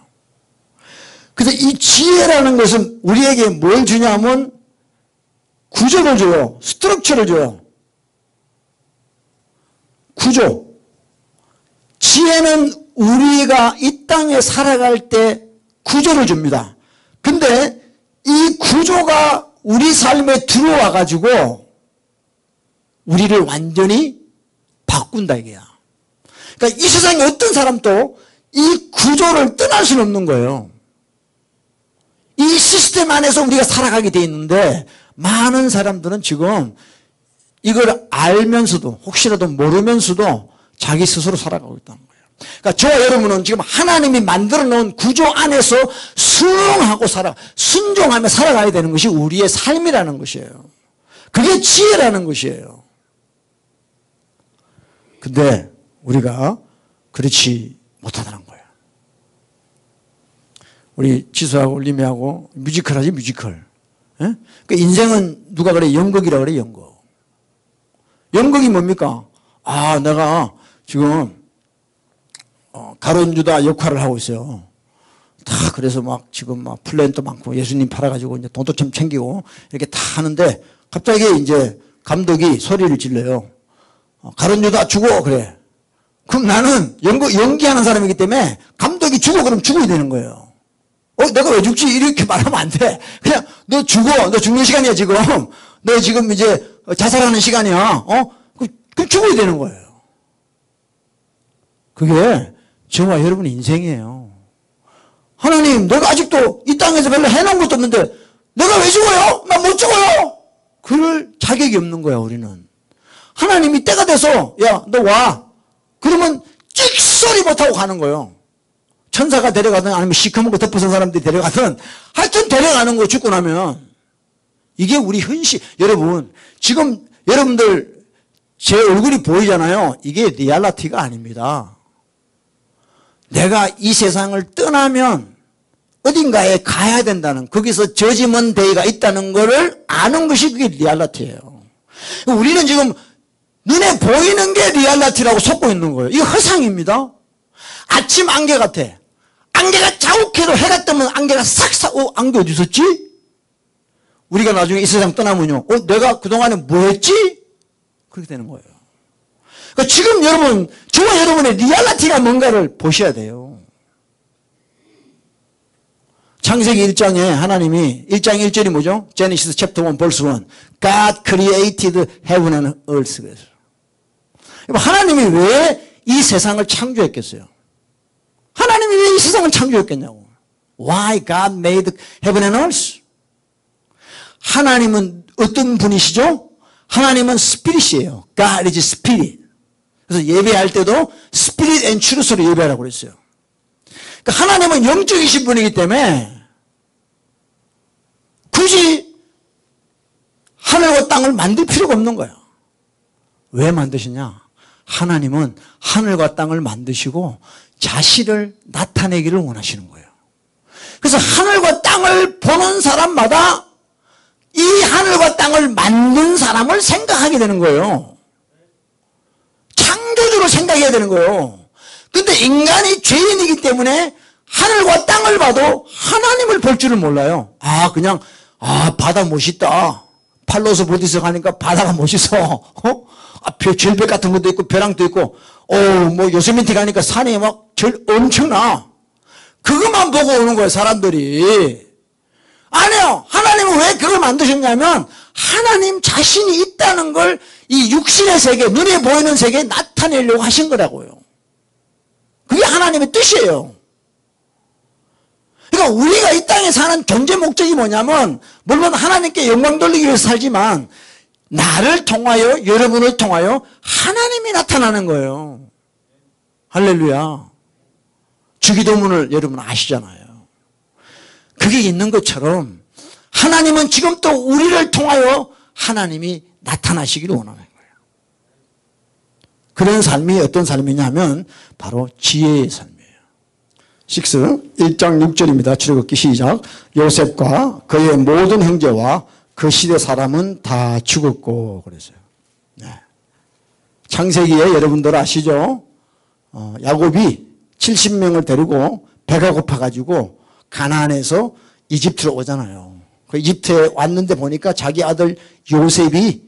그래서 이 지혜라는 것은 우리에게 뭘 주냐면 구조를 줘요. 스트럭처를 줘요. 구조. 지혜는 우리가 이 땅에 살아갈 때 구조를 줍니다. 근데 이 구조가 우리 삶에 들어와 가지고 우리를 완전히 바꾼다 이게야. 그러니까 이 세상에 어떤 사람도 이 구조를 떠날 수는 없는 거예요. 이 시스템 안에서 우리가 살아가게 돼 있는데, 많은 사람들은 지금 이걸 알면서도 혹시라도 모르면서도 자기 스스로 살아가고 있다는 거예요. 그러니까 저와 여러분은 지금 하나님이 만들어 놓은 구조 안에서 순응하고 순종하며 살아가야 되는 것이 우리의 삶이라는 것이에요. 그게 지혜라는 것이에요. 근데 우리가 그렇지 못하다는 거예요. 우리 지수하고 리미하고 뮤지컬 하지, 뮤지컬. 예? 그 인생은 누가 그래? 연극이라 그래, 연극. 연극이 뭡니까? 내가 지금 가룟 유다 역할을 하고 있어요. 다 그래서 막 지금 막 플랜도 많고 예수님 팔아가지고 이제 돈도 좀 챙기고 이렇게 다 하는데 갑자기 이제 감독이 소리를 질러요. 가룟 유다 죽어 그래. 그럼 나는 연기하는 사람이기 때문에 감독이 죽어 그럼 죽어야 되는 거예요. 내가 왜 죽지? 이렇게 말하면 안 돼. 그냥 너 죽어. 너 죽는 시간이야 지금. 너 지금 이제 자살하는 시간이야. 그럼 죽어야 되는 거예요. 그게 저와 여러분의 인생이에요. 하나님 내가 아직도 이 땅에서 별로 해놓은 것도 없는데 내가 왜 죽어요? 나 못 죽어요. 그럴 자격이 없는 거야 우리는. 하나님이 때가 돼서 야 너 와. 그러면 찍소리 못하고 가는 거예요. 천사가 데려가든 아니면 시커먼 거 덮어선 사람들이 데려가든 하여튼 데려가는 거 죽고 나면 이게 우리 현실. 여러분 지금 여러분들 제 얼굴이 보이잖아요. 이게 리얼리티가 아닙니다. 내가 이 세상을 떠나면 어딘가에 가야 된다는 거기서 저지먼 데이가 있다는 것을 아는 것이 그게 리얼리티예요. 우리는 지금 눈에 보이는 게 리얼리티라고 속고 있는 거예요. 이거 허상입니다. 아침 안개 같아. 안개가 자욱해도 해가 뜨면 안개가 싹싹 안개 어디 있었지? 우리가 나중에 이 세상 떠나면요. 내가 그동안에 뭐 했지? 그렇게 되는 거예요. 그러니까 지금 여러분, 저와 여러분의 리얼리티가 뭔가를 보셔야 돼요. 창세기 1장에 하나님이 1장 1절이 뭐죠? Genesis chapter 1 verse 1 God created heaven and earth. 하나님이 왜 이 세상을 창조했겠어요? 하나님이 왜 이 세상을 창조했겠냐고. Why God made heaven and earth? 하나님은 어떤 분이시죠? 하나님은 스피릿이에요. God is spirit. 그래서 예배할 때도 스피릿 앤 트루스로 예배하라고 그랬어요. 그러니까 하나님은 영적이신 분이기 때문에 굳이 하늘과 땅을 만들 필요가 없는 거예요. 왜 만드시냐? 하나님은 하늘과 땅을 만드시고 자신을 나타내기를 원하시는 거예요. 그래서 하늘과 땅을 보는 사람마다 이 하늘과 땅을 만든 사람을 생각하게 되는 거예요. 창조주로 생각해야 되는 거예요. 근데 인간이 죄인이기 때문에 하늘과 땅을 봐도 하나님을 볼 줄을 몰라요. 그냥 바다 멋있다. 팔로스 보디스 가니까 바다가 멋있어. 절벽 같은 것도 있고 벼랑도 있고 뭐 요세미티 가니까 산이 막 엄청나. 그것만 보고 오는 거예요 사람들이. 아니요. 하나님은 왜 그걸 만드셨냐면 하나님 자신이 있다는 걸 이 육신의 세계, 눈에 보이는 세계에 나타내려고 하신 거라고요. 그게 하나님의 뜻이에요. 그러니까 우리가 이 땅에 사는 존재 목적이 뭐냐면 물론 하나님께 영광 돌리기 위해서 살지만 나를 통하여 여러분을 통하여 하나님이 나타나는 거예요. 할렐루야. 주기도문을 여러분 아시잖아요. 그게 있는 것처럼 하나님은 지금 또 우리를 통하여 하나님이 나타나시기를 원하는 거예요. 그런 삶이 어떤 삶이냐면 바로 지혜의 삶이에요. 1장 6절입니다. 출애굽기 시작. 요셉과 그의 모든 형제와 그 시대 사람은 다 죽었고 그랬어요. 네. 창세기에 여러분들 아시죠? 야곱이 70명을 데리고 배가 고파가지고 가나안에서 이집트로 오잖아요. 그 이집트에 왔는데 보니까 자기 아들 요셉이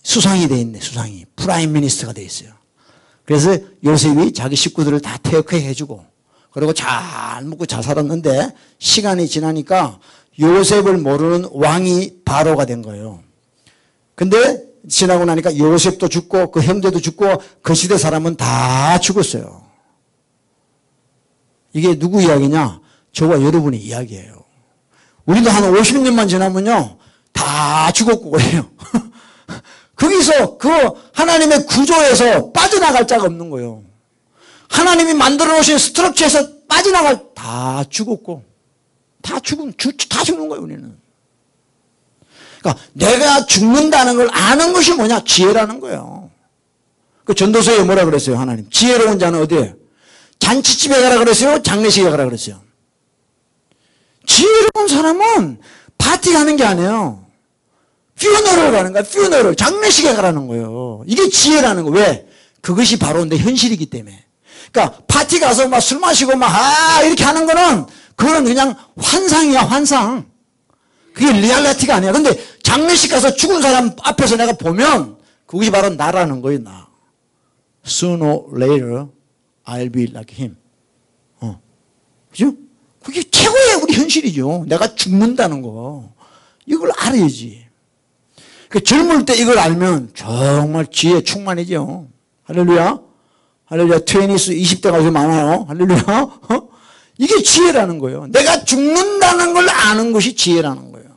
수상이 돼 있네. 수상이. 프라임 미니스터가 돼 있어요. 그래서 요셉이 자기 식구들을 다 태역해 해주고 그리고 잘 먹고 잘 살았는데 시간이 지나니까 요셉을 모르는 왕이 바로가 된 거예요. 근데 지나고 나니까 요셉도 죽고 그 형제도 죽고 그 시대 사람은 다 죽었어요. 이게 누구 이야기냐? 저와 여러분의 이야기예요. 우리도 한 50년만 지나면요 다 죽었고 그래요. 거기서 그 하나님의 구조에서 빠져나갈 자가 없는 거예요. 하나님이 만들어 놓으신 스트럭처에서 빠져나갈 다 죽었고 다 죽는 거예요 우리는. 그러니까 내가 죽는다는 걸 아는 것이 뭐냐? 지혜라는 거예요. 그 전도서에 뭐라 그랬어요 하나님? 지혜로운 자는 어디에? 잔치집에 가라 그랬어요? 장례식에 가라 그랬어요? 지혜로운 사람은 파티 가는 게 아니에요. 퓨너럴 가는 거야. 퓨너럴. 장례식에 가라는 거예요. 이게 지혜라는 거. 왜? 그것이 바로 내 현실이기 때문에. 그러니까 파티 가서 막 술 마시고 막 이렇게 하는 거는 그거는 그냥 환상이야, 환상. 그게 리얼리티가 아니야. 근데 장례식 가서 죽은 사람 앞에서 내가 보면 그것이 바로 나라는 거예요, 나. Sooner or later I'll be like him. 그죠? 그게 최고의 우리 현실이죠. 내가 죽는다는 거. 이걸 알아야지. 그 젊을 때 이걸 알면 정말 지혜 충만해져. 할렐루야. 할렐루야. 20대 가서 많아요. 할렐루야. 이게 지혜라는 거예요. 내가 죽는다는 걸 아는 것이 지혜라는 거예요.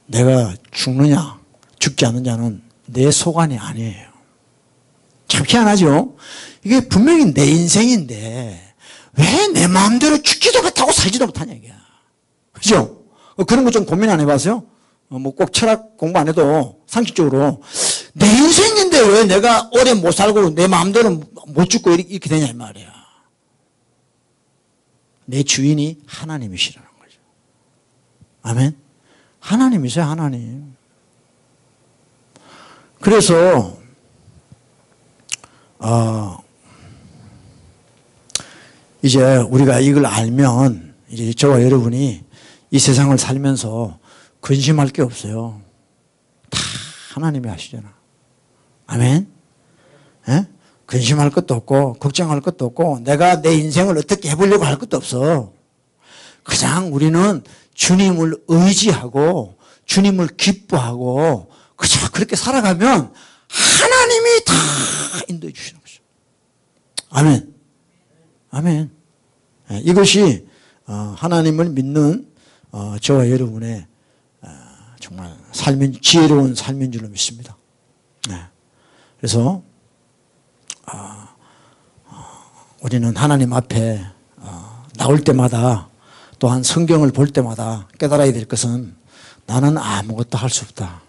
내가 죽느냐 죽지 않느냐는 내 소관이 아니에요. 참 희한하죠. 이게 분명히 내 인생인데 왜 내 마음대로 죽지도 못하고 살지도 못하냐 이게. 그죠? 그런 거 좀 고민 안 해봤어요? 뭐 꼭 철학 공부 안 해도 상식적으로 내 인생인데 왜 내가 오래 못 살고 내 마음대로 못 죽고 이렇게 되냐 이 말이야. 내 주인이 하나님이시라는 거죠. 아멘. 하나님이세요, 하나님. 그래서 이제 우리가 이걸 알면 이제 저와 여러분이 이 세상을 살면서 근심할 게 없어요. 다 하나님이 하시잖아. 아멘. 예? 근심할 것도 없고 걱정할 것도 없고 내가 내 인생을 어떻게 해보려고 할 것도 없어. 그냥 우리는 주님을 의지하고 주님을 기뻐하고 그저 그렇게 살아가면 하나님이 다 인도해 주시는 거죠. 아멘. 아멘. 이것이 하나님을 믿는 저와 여러분의 정말 지혜로운 삶인 줄로 믿습니다. 그래서 우리는 하나님 앞에 나올 때마다 또한 성경을 볼 때마다 깨달아야 될 것은 나는 아무것도 할 수 없다.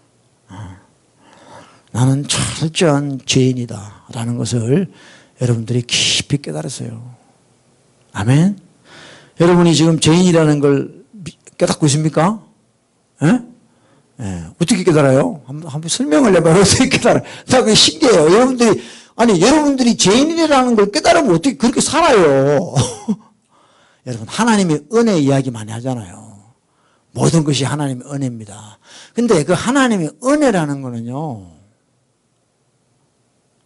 나는 철저한 죄인이다 라는 것을 여러분들이 깊이 깨달으세요. 아멘. 여러분이 지금 죄인이라는 걸 깨닫고 있습니까? 예? 예. 어떻게 깨달아요? 한번 설명을 해봐요. 어떻게 깨달아요? 나 그게 신기해요. 여러분들이 죄인이라는 걸 깨달으면 어떻게 그렇게 살아요? 여러분, 하나님의 은혜 이야기 많이 하잖아요. 모든 것이 하나님의 은혜입니다. 근데 그 하나님의 은혜라는 거는요,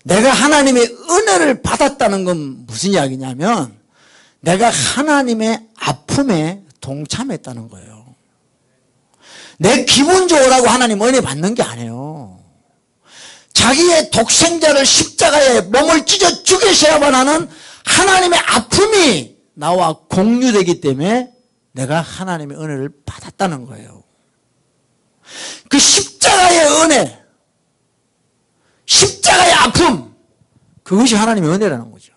내가 하나님의 은혜를 받았다는 건 무슨 이야기냐면, 내가 하나님의 아픔에 동참했다는 거예요. 내 기분 좋으라고 하나님 은혜 받는 게 아니에요. 자기의 독생자를 십자가에 몸을 찢어 죽이셔야만 하는 하나님의 아픔이 나와 공유되기 때문에 내가 하나님의 은혜를 받았다는 거예요. 그 십자가의 은혜, 십자가의 아픔, 그것이 하나님의 은혜라는 거죠.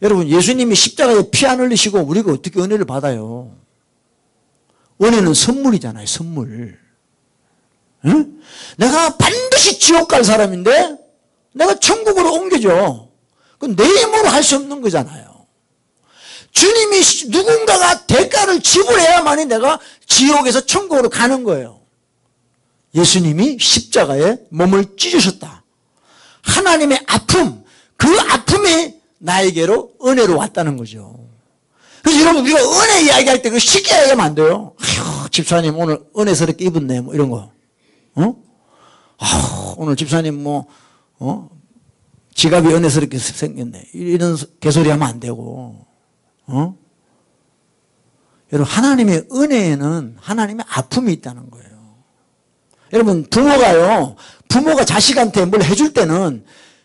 여러분, 예수님이 십자가에 피 안 흘리시고 우리가 어떻게 은혜를 받아요? 은혜는 선물이잖아요, 선물. 응? 내가 반드시 지옥 갈 사람인데 내가 천국으로 옮겨줘. 그건 내 힘으로 할 수 없는 거잖아요. 주님이 누군가가 대가를 지불해야만이 내가 지옥에서 천국으로 가는 거예요. 예수님이 십자가에 몸을 찢으셨다. 하나님의 아픔, 그 아픔이 나에게로 은혜로 왔다는 거죠. 그래서 여러분, 우리가 은혜 이야기할 때 그 쉽게 이야기하면 안 돼요. 아휴, 집사님 오늘 은혜스럽게 입었네, 뭐 이런 거. 오늘 집사님 지갑이 은혜스럽게 생겼네. 이런 개소리 하면 안 되고. 여러분, 하나님의 은혜에는 하나님의 아픔이 있다는 거예요. 여러분, 부모가 자식한테 뭘 해줄 때는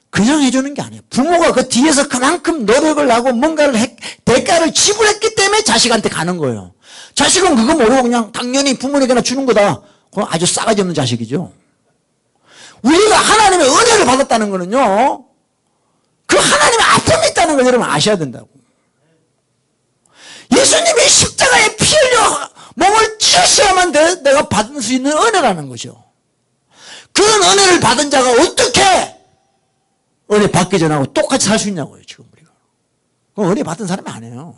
그냥 해주는 게 아니에요. 부모가 그 뒤에서 그만큼 노력을 하고 뭔가를 대가를 지불했기 때문에 자식한테 가는 거예요. 자식은 그거 모르고 그냥 당연히 부모님께나 주는 거다. 그건 아주 싸가지 없는 자식이죠. 우리가 하나님의 은혜를 받았다는 거는요, 그 하나님의 아픔이 있다는 걸 여러분 아셔야 된다고. 예수님이 십자가에 피 흘려 몸을 찢으셔야만 내가 받을 수 있는 은혜라는 거죠. 그런 은혜를 받은 자가 어떻게 은혜 받기 전하고 똑같이 살 수 있냐고요, 지금 우리가. 그럼 은혜 받은 사람이 아니에요.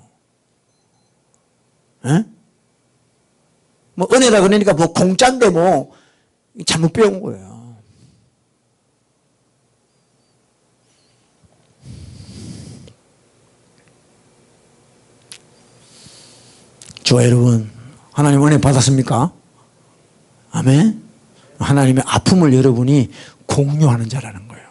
에? 뭐 은혜라 그러니까 뭐 공짜인데 뭐 잘못 배운 거예요. 저와 여러분, 하나님 은혜 받았습니까? 아멘. 하나님의 아픔을 여러분이 공유하는 자라는 거예요.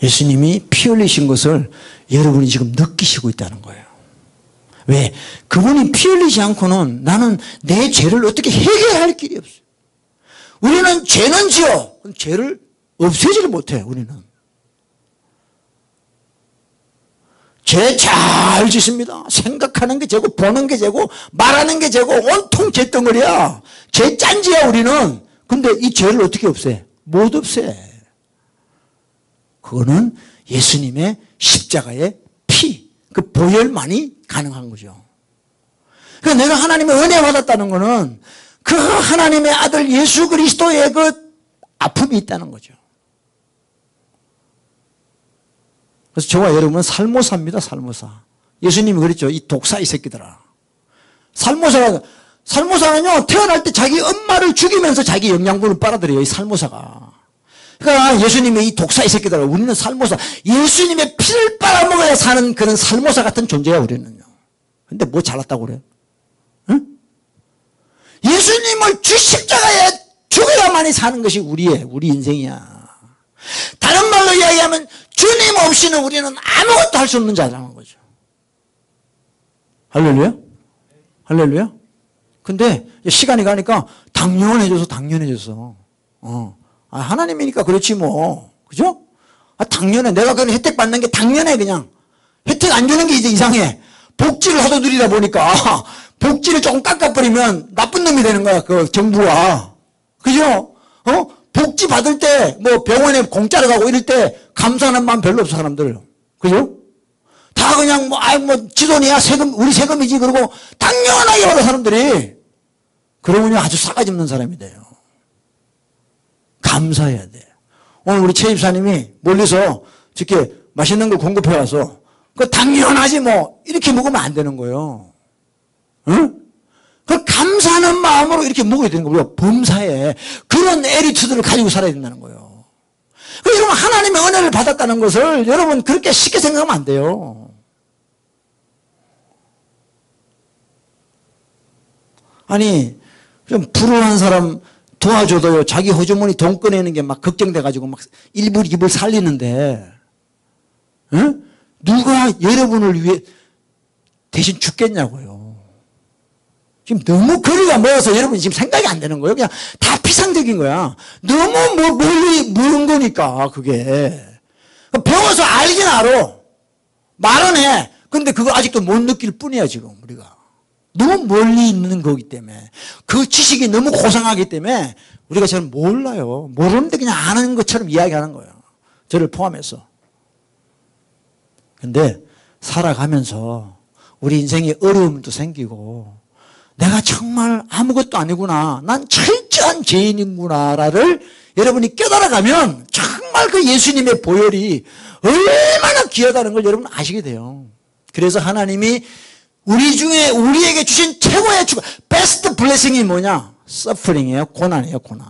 예수님이 피 흘리신 것을 여러분이 지금 느끼시고 있다는 거예요. 왜? 그분이 피 흘리지 않고는 나는 내 죄를 어떻게 해결할 길이 없어요. 우리는 죄는 지어 죄를 없애지를 못해요. 우리는 죄 잘 짓습니다. 생각하는 게 죄고 보는 게 죄고 말하는 게 죄고 온통 죄덩어리야. 죄 짠지야 우리는. 근데 이 죄를 어떻게 없애? 못 없애. 그거는 예수님의 십자가의 피, 그 보혈만이 가능한 거죠. 그러니까 내가 하나님의 은혜 받았다는 거는 그 하나님의 아들 예수 그리스도의 그 아픔이 있다는 거죠. 그래서 저와 여러분은 살모사입니다. 살모사. 예수님이 그랬죠. 이 독사 이 새끼들아. 살모사는요 태어날 때 자기 엄마를 죽이면서 자기 영양분을 빨아들여요. 이 살모사가. 그러니까 예수님의 이 독사 이 새끼들아. 우리는 살모사. 예수님의 피를 빨아먹어야 사는 그런 살모사 같은 존재야 우리는요. 근데 뭐 잘났다고 그래요? 응? 예수님을 십자가에 죽여야만이 사는 것이 우리 인생이야. 다른 말로 이야기하면 주님 없이는 우리는 아무것도 할 수 없는 자라는 거죠. 할렐루야? 할렐루야? 근데 시간이 가니까 당연해져서. 하나님이니까 그렇지 뭐. 그죠? 당연해. 내가 그런 혜택 받는 게 당연해 그냥. 혜택 안 주는 게 이제 이상해. 복지를 하도 누리다 보니까 복지를 조금 깎아버리면 나쁜 놈이 되는 거야. 그 정부가. 그죠? 복지 받을 때 뭐 병원에 공짜로 가고 이럴 때 감사하는 마음 별로 없어 사람들. 그죠? 다 그냥 뭐 지 돈이야 세금 우리 세금이지 그러고 당연하게 받아 사람들이. 그러면 아주 싸가지 없는 사람이 돼요. 감사해야 돼. 오늘 우리 최 집사님이 멀리서 저렇게 맛있는 걸 공급해 와서 그 당연하지 뭐 이렇게 먹으면 안 되는 거예요. 응? 그 감사하는 마음으로 이렇게 먹어야 되는 거예요. 우리가 범사에 그런 에리투드를 가지고 살아야 된다는 거예요. 그래서 여러분 하나님의 은혜를 받았다는 것을 여러분 그렇게 쉽게 생각하면 안 돼요. 아니 좀 불우한 사람 도와줘도요 자기 호주머니 돈 꺼내는 게 막 걱정돼가지고 막 일부 입을 살리는데 응? 누가 여러분을 위해 대신 죽겠냐고요. 지금 너무 거리가 멀어서 여러분이 지금 생각이 안 되는 거예요. 그냥 다 피상적인 거야. 너무 멀리 모른 거니까 그게. 배워서 알긴 알아. 말은 해. 근데 그거 아직도 못 느낄 뿐이야 지금 우리가. 너무 멀리 있는 거기 때문에. 그 지식이 너무 고상하기 때문에 우리가 잘 몰라요. 모르는데 그냥 아는 것처럼 이야기하는 거예요. 저를 포함해서. 근데 살아가면서 우리 인생에 어려움도 생기고 내가 정말 아무것도 아니구나. 난 철저한 죄인이구나를 여러분이 깨달아가면 정말 그 예수님의 보혈이 얼마나 귀하다는 걸 여러분 아시게 돼요. 그래서 하나님이 우리 중에 우리에게 주신 최고의 베스트 블레싱이 뭐냐? 서퍼링이에요. 고난이에요. 고난.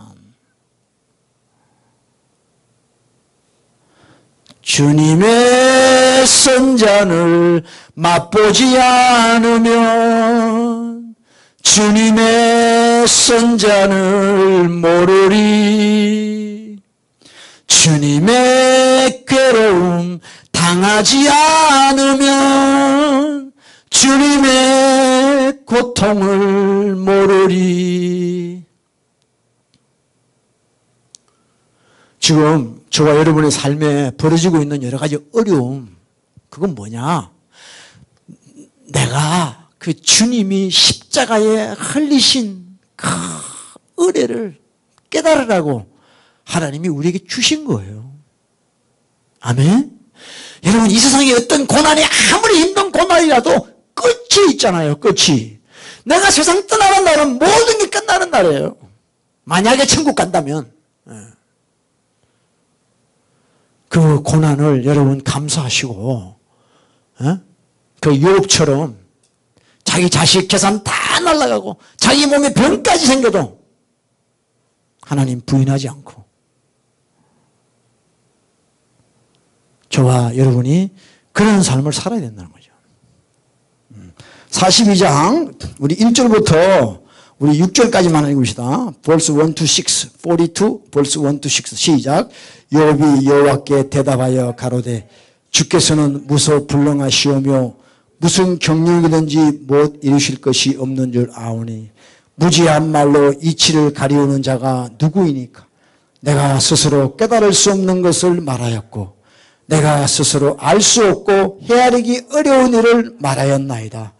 주님의 선잔을 맛보지 않으면 주님의 선잔을 모르리. 주님의 괴로움 당하지 않으면 주님의 고통을 모르리. 지금 저와 여러분의 삶에 벌어지고 있는 여러 가지 어려움, 그건 뭐냐? 내가 그 주님이 십자가에 흘리신 그 은혜를 깨달으라고 하나님이 우리에게 주신 거예요. 아멘? 여러분, 이 세상에 어떤 고난이 아무리 힘든 고난이라도 끝이 있잖아요. 끝이. 내가 세상 떠나는 날은 모든 게 끝나는 날이에요. 만약에 천국 간다면. 그 고난을 여러분 감사하시고 그 욥처럼 자기 자식 재산 다 날아가고 자기 몸에 병까지 생겨도 하나님 부인하지 않고 저와 여러분이 그런 삶을 살아야 된다는 거죠. 42장 우리 1절부터 우리 6절까지만 읽읍시다. verse 1 to 6, 42 verse 1 to 6 시작. 욥이 여호와께 대답하여 가로되 주께서는 무소불능하시오며 무슨 경륜이든지 못 이루실 것이 없는 줄 아오니 무지한 말로 이치를 가리우는 자가 누구이니까. 내가 스스로 깨달을 수 없는 것을 말하였고 내가 스스로 알 수 없고 헤아리기 어려운 일을 말하였나이다.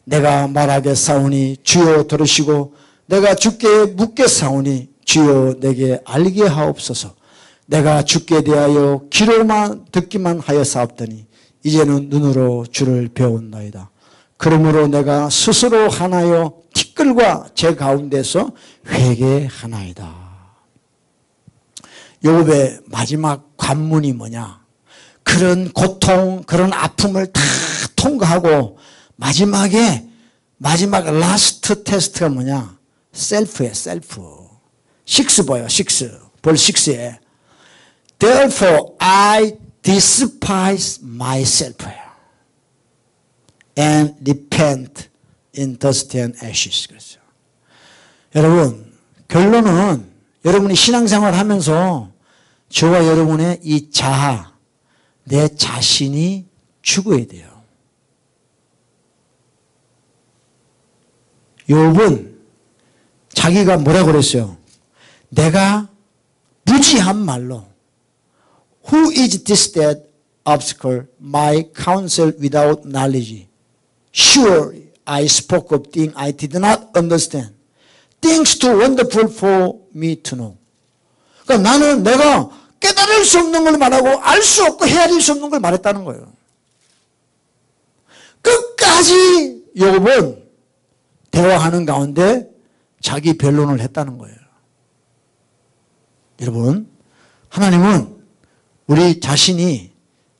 내가 말하겠사오니 주여 들으시고 내가 주께 묻겠사오니 주여 내게 알게 하옵소서. 내가 주께 대하여 귀로만 듣기만 하였사옵더니 이제는 눈으로 주를 배웠나이다. 그러므로 내가 스스로 하나여 티끌과 제 가운데서 회개하나이다. 욥의 마지막 관문이 뭐냐? 그런 고통, 그런 아픔을 다 통과하고 마지막 라스트 테스트가 뭐냐? 셀프예요, 셀프. 6 봐요, 6. 벌 6에 Therefore I despise myself and repent in dust and ashes. 그랬어요. 여러분, 결론은 여러분이 신앙생활 하면서 저와 여러분의 이 자아, 내 자신이 죽어야 돼요. 욥은 자기가 뭐라고 그랬어요? 내가 무지한 말로 Who is this that obscure my counsel without knowledge? Sure, I spoke of things I did not understand. Things too wonderful for me to know. 그러니까 나는 내가 깨달을 수 없는 걸 말하고 알 수 없고 헤아릴 수 없는 걸 말했다는 거예요. 끝까지 욥은 대화하는 가운데 자기 변론을 했다는 거예요. 여러분, 하나님은 우리 자신이,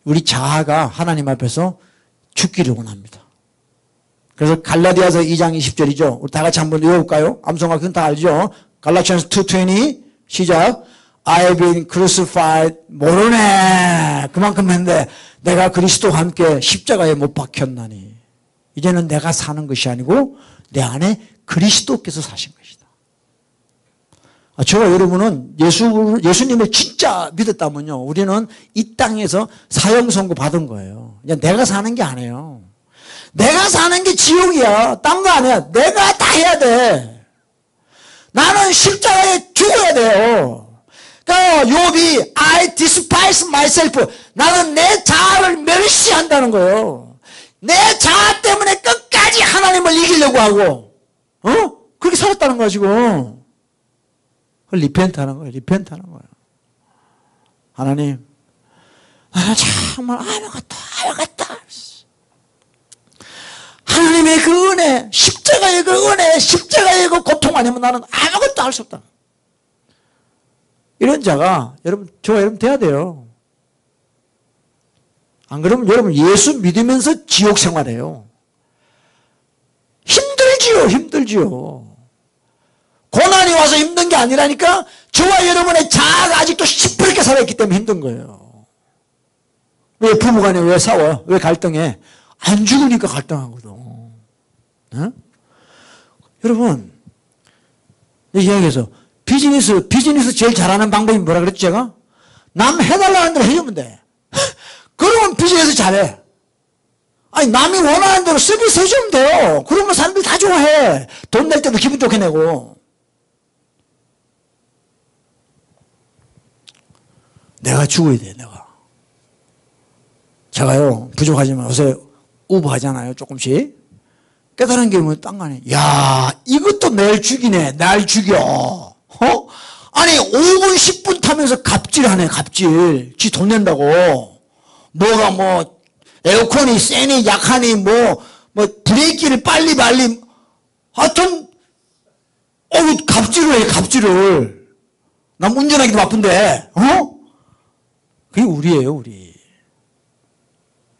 우리 자아가 하나님 앞에서 죽기를 원합니다. 그래서 갈라디아서 2장 20절이죠. 우리 다 같이 한번 외워볼까요? 암송학은 다 알죠? 갈라디아서 2:20 시작. I have been crucified. 모르네. 그만큼 했는데 내가 그리스도와 함께 십자가에 못 박혔나니 이제는 내가 사는 것이 아니고 내 안에 그리스도께서 사신 것이다. 저와 여러분은 예수님을 진짜 믿었다면요, 우리는 이 땅에서 사형 선고 받은 거예요. 그냥 내가 사는 게 아니에요. 내가 사는 게 지옥이야. 딴 거 아니야. 내가 다 해야 돼. 나는 십자가에 죽어야 돼요. 그러니까 욥이 I despise myself. 나는 내 자아를 멸시한다는 거예요. 내 자아 때문에 끝까지 하나님을 이기려고 하고, 그렇게 살았다는 거야, 지금. 리펜트 하는 거예요. 리펜트 하는 거예요. 하나님, 나는 정말 아무것도. 하나님의 그 은혜, 십자가의 그 은혜, 십자가의 그 고통 아니면 나는 아무것도 할 수 없다. 이런 자가 여러분, 저와 여러분 돼야 돼요. 안 그러면 여러분 예수 믿으면서 지옥 생활해요. 힘들지요. 고난이 와서 힘든 게 아니라니까 저와 여러분의 자아가 아직도 시퍼렇게 살아있기 때문에 힘든 거예요. 왜 부부간에 왜 싸워요? 왜 갈등해? 안 죽으니까 갈등하거든. 네? 여러분, 이야기해서 비즈니스 제일 잘하는 방법이 뭐라 그랬지 제가? 남 해달라는 대로 해주면 돼. 그러면 비즈니스 잘해. 아니, 남이 원하는 대로 서비스 해주면 돼요. 그러면 사람들이 다 좋아해. 돈 낼 때도 기분 좋게 내고. 내가 죽어야 돼, 내가. 제가요, 부족하지만 요새 우부하잖아요, 조금씩. 깨달은 게 뭐, 딴 거 아니에요. 야, 이것도 날 죽이네, 날 죽여. 아니, 5분, 10분 타면서 갑질하네, 갑질. 지 돈 낸다고. 뭐가 뭐, 에어컨이 세니, 약하니, 브레이크를 빨리. 하여튼, 갑질을 해, 갑질을. 난 운전하기도 바쁜데, 그게 우리예요, 우리.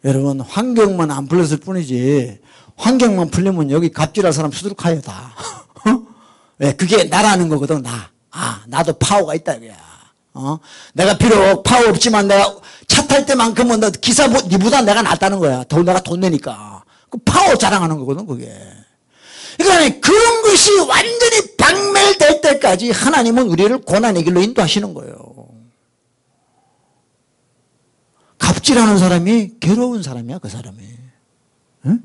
여러분, 환경만 안 풀렸을 뿐이지, 환경만 풀리면 여기 갑질할 사람 수두룩하여 다. 왜? 그게 나라는 거거든, 나. 나도 파워가 있다, 이거야. 내가 비록 파워 없지만 내가 차 탈 때만큼은 기사, 니보다 내가 낫다는 거야. 내가 돈 내니까. 그 파워 자랑하는 거거든, 그게. 그러니까 그런 것이 완전히 박멸될 때까지 하나님은 우리를 고난의 길로 인도하시는 거예요. 갑질하는 사람이 괴로운 사람이야, 그 사람이. 응?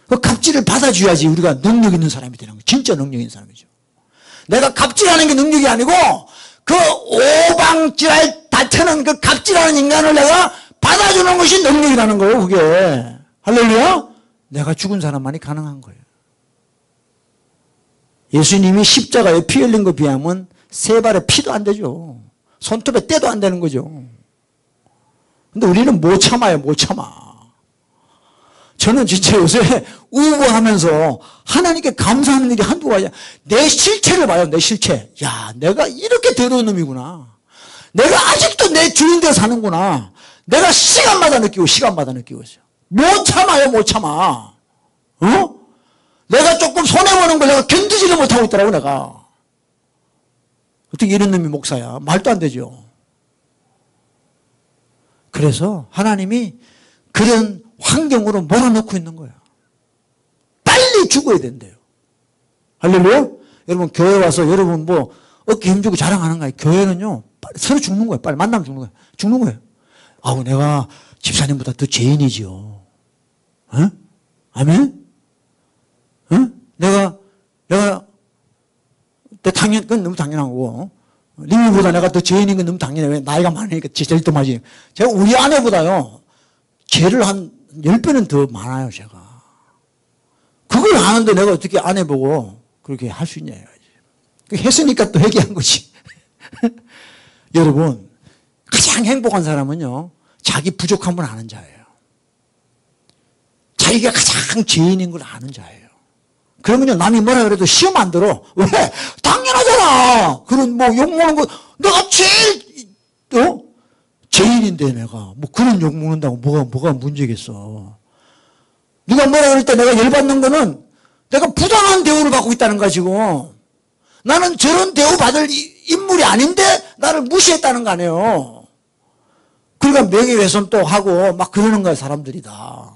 그 갑질을 받아줘야지 우리가 능력 있는 사람이 되는 거예요. 진짜 능력 있는 사람이죠. 내가 갑질하는 게 능력이 아니고 그 오방질할 다트는 그 갑질하는 인간을 내가 받아주는 것이 능력이라는 거예요, 그게. 할렐루야? 내가 죽은 사람만이 가능한 거예요. 예수님이 십자가에 피 흘린 거 비하면 세 발에 피도 안 되죠. 손톱에 때도 안 되는 거죠. 근데 우리는 못 참아요, 못 참아. 저는 진짜 요새 우고하면서 하나님께 감사하는 일이 한두 가지야. 내 실체를 봐요, 내 실체. 야, 내가 이렇게 더러운 놈이구나. 내가 아직도 내 주인대로 사는구나. 내가 시간마다 느끼고 있어요. 못 참아요, 못 참아. 어? 내가 조금 손해보는 걸 내가 견디지를 못하고 있더라고, 내가. 어떻게 이런 놈이 목사야? 말도 안 되죠. 그래서 하나님이 그런 환경으로 몰아넣고 있는 거야. 빨리 죽어야 된대요. 할렐루야? 여러분, 교회 와서 여러분 뭐 어깨 힘주고 자랑하는 거예요. 교회는요, 빨리 서로 죽는 거예요. 빨리 만나면 죽는 거예요. 죽는 거예요. 아우, 내가 집사님보다 더 죄인이지요. 어? 아멘? 어? 내가 그건 너무 당연한 거고. 님보다 내가 더 죄인인 건 너무 당연해. 왜? 나이가 많으니까 제일 더 많지. 제가 우리 아내보다요, 죄를 한 10배는 더 많아요, 제가. 그걸 아는데 내가 어떻게 아내 보고 그렇게 할 수 있냐, 했으니까 또 회개한 거지. 여러분, 가장 행복한 사람은요, 자기 부족함을 아는 자예요. 자기가 가장 죄인인 걸 아는 자예요. 그러면요, 남이 뭐라 그래도 시험 안 들어. 왜? 당연하잖아. 그런 뭐 욕먹는 거, 내가 제일, 죄인인데 내가. 뭐 그런 욕먹는다고 뭐가 문제겠어. 누가 뭐라 그럴 때 내가 열받는 거는 내가 부당한 대우를 받고 있다는 거야, 지금. 나는 저런 대우 받을 인물이 아닌데 나를 무시했다는 거 아니에요. 그러니까 명예훼손 또 하고 막 그러는 거야, 사람들이 다.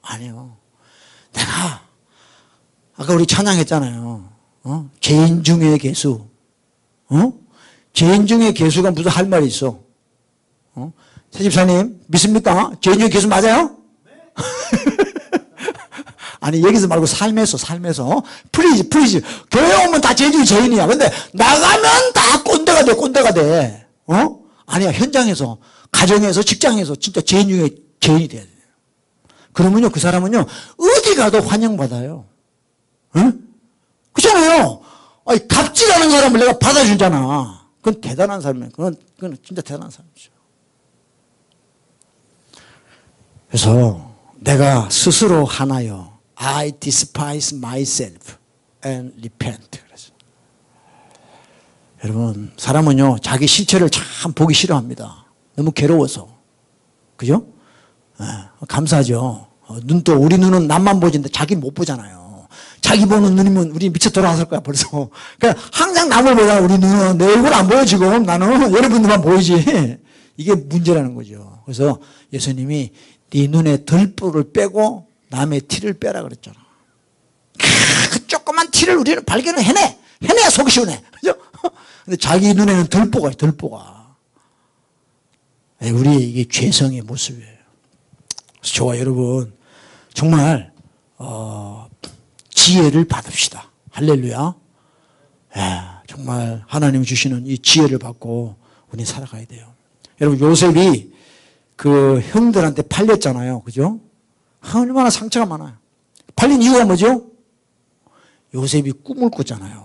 아니요. 내가 아까 우리 찬양했잖아요. 죄인 중에 괴수. 죄인 중에 괴수가 무슨 할 말이 있어. 새 집사님 믿습니까? 죄인 중에 괴수 맞아요? 네. 아니 여기서 말고 삶에서 플리즈 교회 오면 다 죄인 중에 죄인이야. 근데 나가면 다 꼰대가 돼. 아니야, 현장에서, 가정에서, 직장에서 진짜 죄인 중에 죄인이 돼야 돼. 그러면요, 그 사람은요, 어디 가도 환영받아요. 응? 그렇잖아요. 아니, 갑질하는 사람을 내가 받아주잖아. 그건 대단한 사람이에요. 그건 진짜 대단한 사람이죠. 그래서 내가 스스로 하나요. I despise myself and repent. 그래서 여러분, 사람은요, 자기 실체를 참 보기 싫어합니다. 너무 괴로워서. 그죠? 감사하죠. 우리 눈은 남만 보지는데 자기는 못 보잖아요. 자기 보는 눈이면 우리 미쳐 돌아왔을 거야, 벌써. 그러니까 항상 남을 보잖아, 우리 눈은. 내 얼굴 안 보여, 지금. 나는 여러분들만 보이지. 이게 문제라는 거죠. 그래서 예수님이 네 눈에 덜불을 빼고 남의 티를 빼라 그랬잖아. 그 조그만 티를 우리는 발견을 해내야 속이 시원해. 그죠? 근데 자기 눈에는 덜보가 있어요, 덜보가. 우리 이게 죄성의 모습이에요. 그래서 저와 여러분, 정말, 지혜를 받읍시다. 할렐루야. 정말 하나님이 주시는 이 지혜를 받고 우리 살아가야 돼요. 여러분, 요셉이 그 형들한테 팔렸잖아요. 그죠? 얼마나 상처가 많아요. 팔린 이유가 뭐죠? 요셉이 꿈을 꿨잖아요.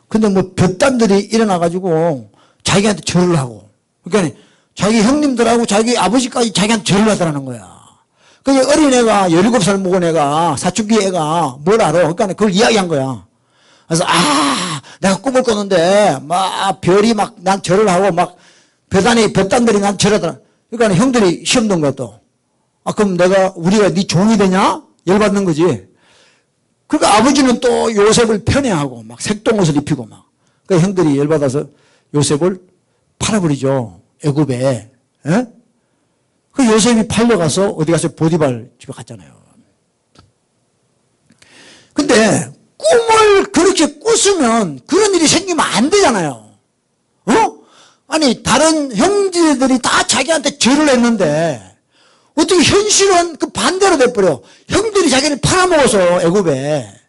근데 뭐 볕담들이 일어나가지고 자기한테 절을 하고, 그러니까 자기 형님들하고 자기 아버지까지 자기한테 절을 하더라는 거야. 그 어린애가 17살 먹은 애가, 사춘기 애가 뭘 알아? 그러니까 그걸 이야기한 거야. 그래서 내가 꿈을 꿨는데 막 별이 막 난 절을 하고 막 볕담들이 난 절하더라. 그러니까 형들이 시험 든 거야 또. 그럼 우리가 네 종이 되냐? 열받는 거지. 그러니까 아버지는 또 요셉을 편애하고 막 색동옷을 입히고 막. 그 형들이 열받아서 요셉을 팔아버리죠. 애굽에. 그 요셉이 팔려가서 어디 가서 보디발 집에 갔잖아요. 근데 꿈을 그렇게 꿨으면 그런 일이 생기면 안 되잖아요. 아니 다른 형제들이 다 자기한테 절을 했는데 어떻게 현실은 그 반대로 돼버려. 형들이 자기를 팔아먹어서 애굽에.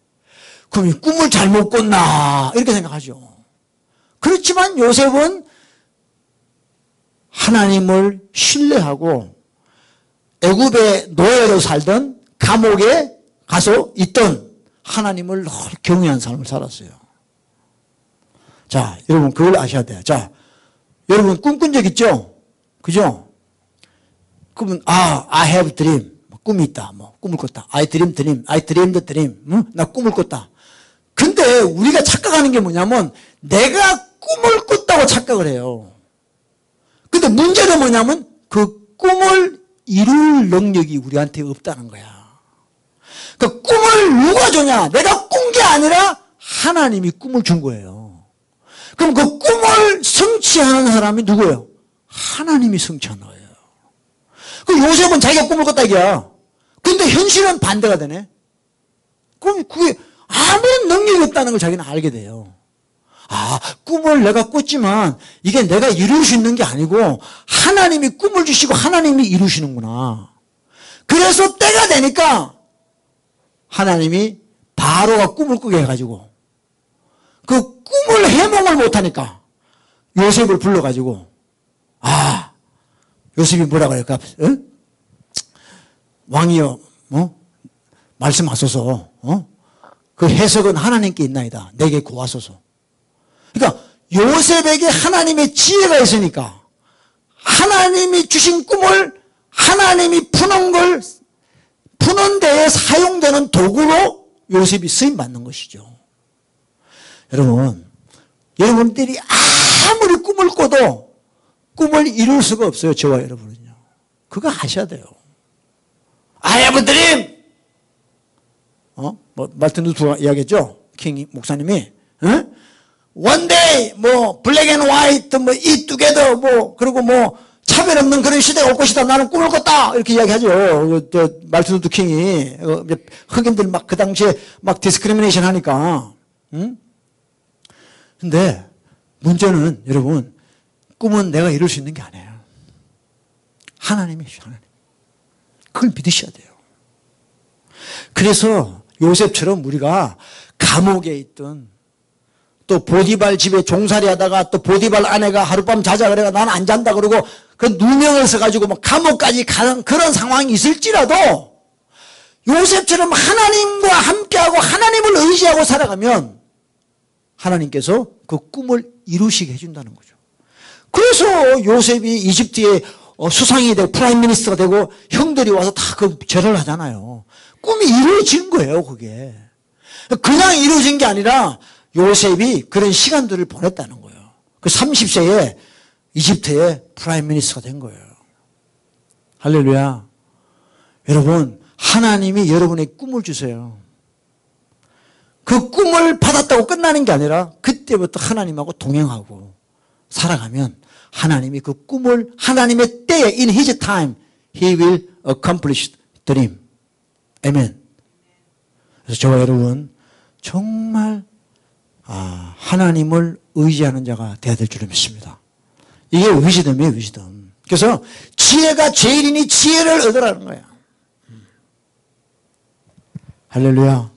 그럼 이 꿈을 잘못 꿨나 이렇게 생각하죠. 그렇지만 요셉은 하나님을 신뢰하고 애굽의 노예로 살던 감옥에 가서 있던 하나님을 늘 경외한 삶을 살았어요. 자, 여러분 그걸 아셔야 돼요. 자, 여러분 꿈꾼 적 있죠? 그죠? 그러면 I have dream. 꿈이 있다. 꿈을 꿨다. I dream dream. I dream the dream. 나 꿈을 꿨다. 근데 우리가 착각하는 게 뭐냐면 내가 꿈을 꿨다고 착각을 해요. 근데 문제는 뭐냐면 그 꿈을 이룰 능력이 우리한테 없다는 거야. 그 꿈을 누가 주냐? 내가 꾼 게 아니라 하나님이 꿈을 준 거예요. 그럼 그 꿈을 성취하는 사람이 누구예요? 하나님이 성취하는 거예요. 그 요셉은 자기가 꿈을 꿨다 이게야. 근데 현실은 반대가 되네. 그럼 그게 아무 능력이 없다는 걸 자기는 알게 돼요. 아, 꿈을 내가 꿨지만 이게 내가 이룰 수 있는 게 아니고 하나님이 꿈을 주시고 하나님이 이루시는구나. 그래서 때가 되니까 하나님이 바로가 꿈을 꾸게 해가지고 그 꿈을 해몽을 못하니까 요셉을 불러가지고 요셉이 뭐라 그럴까? 왕이여 말씀하소서. 그 해석은 하나님께 있나이다. 내게 구하소서. 그러니까 요셉에게 하나님의 지혜가 있으니까 하나님이 주신 꿈을 하나님이 푸는 데에 사용되는 도구로 요셉이 쓰임받는 것이죠. 여러분들이 아무리 꿈을 꿔도 꿈을 이룰 수가 없어요. 저와 여러분은요. 그거 아셔야 돼요. I have a dream. 말틴 루터가 이야기했죠. 킹 목사님이. One day, black and white, eat together, 그리고 차별 없는 그런 시대가 올 것이다. 나는 꿈을 꿨다. 이렇게 이야기하죠. 말틴 루터 킹이. 흑인들 그 당시에 디스크리미네이션 하니까. 근데 문제는 여러분, 꿈은 내가 이룰 수 있는 게 아니에요. 하나님. 그걸 믿으셔야 돼요. 그래서 요셉처럼 우리가 감옥에 있던 또 보디발 집에 종살이 하다가 또 보디발 아내가 하룻밤 자자 그래가 나는 안 잔다 그러고 그 누명을 써가지고 감옥까지 가는 그런 상황이 있을지라도 요셉처럼 하나님과 함께하고 하나님을 의지하고 살아가면 하나님께서 그 꿈을 이루시게 해준다는 거죠. 그래서 요셉이 이집트의 수상이 되고 프라임 미니스터가 되고 형들이 와서 다 그 절을 하잖아요. 꿈이 이루어지는 거예요, 그게. 그냥 이루어진 게 아니라 요셉이 그런 시간들을 보냈다는 거예요. 그 30세에 이집트의 프라임 미니스터가 된 거예요. 할렐루야. 여러분, 하나님이 여러분의 꿈을 주세요. 그 꿈을 받았다고 끝나는 게 아니라 그때부터 하나님하고 동행하고 살아가면 하나님이 그 꿈을 하나님의 때에 in his time he will accomplish the dream. 아멘. 그래서 저와 여러분 정말 하나님을 의지하는 자가 되어야 될 줄 믿습니다. 이게 위즈덤이에요, 위즈덤. 그래서 지혜가 제일이니 지혜를 얻으라는 거야. 할렐루야.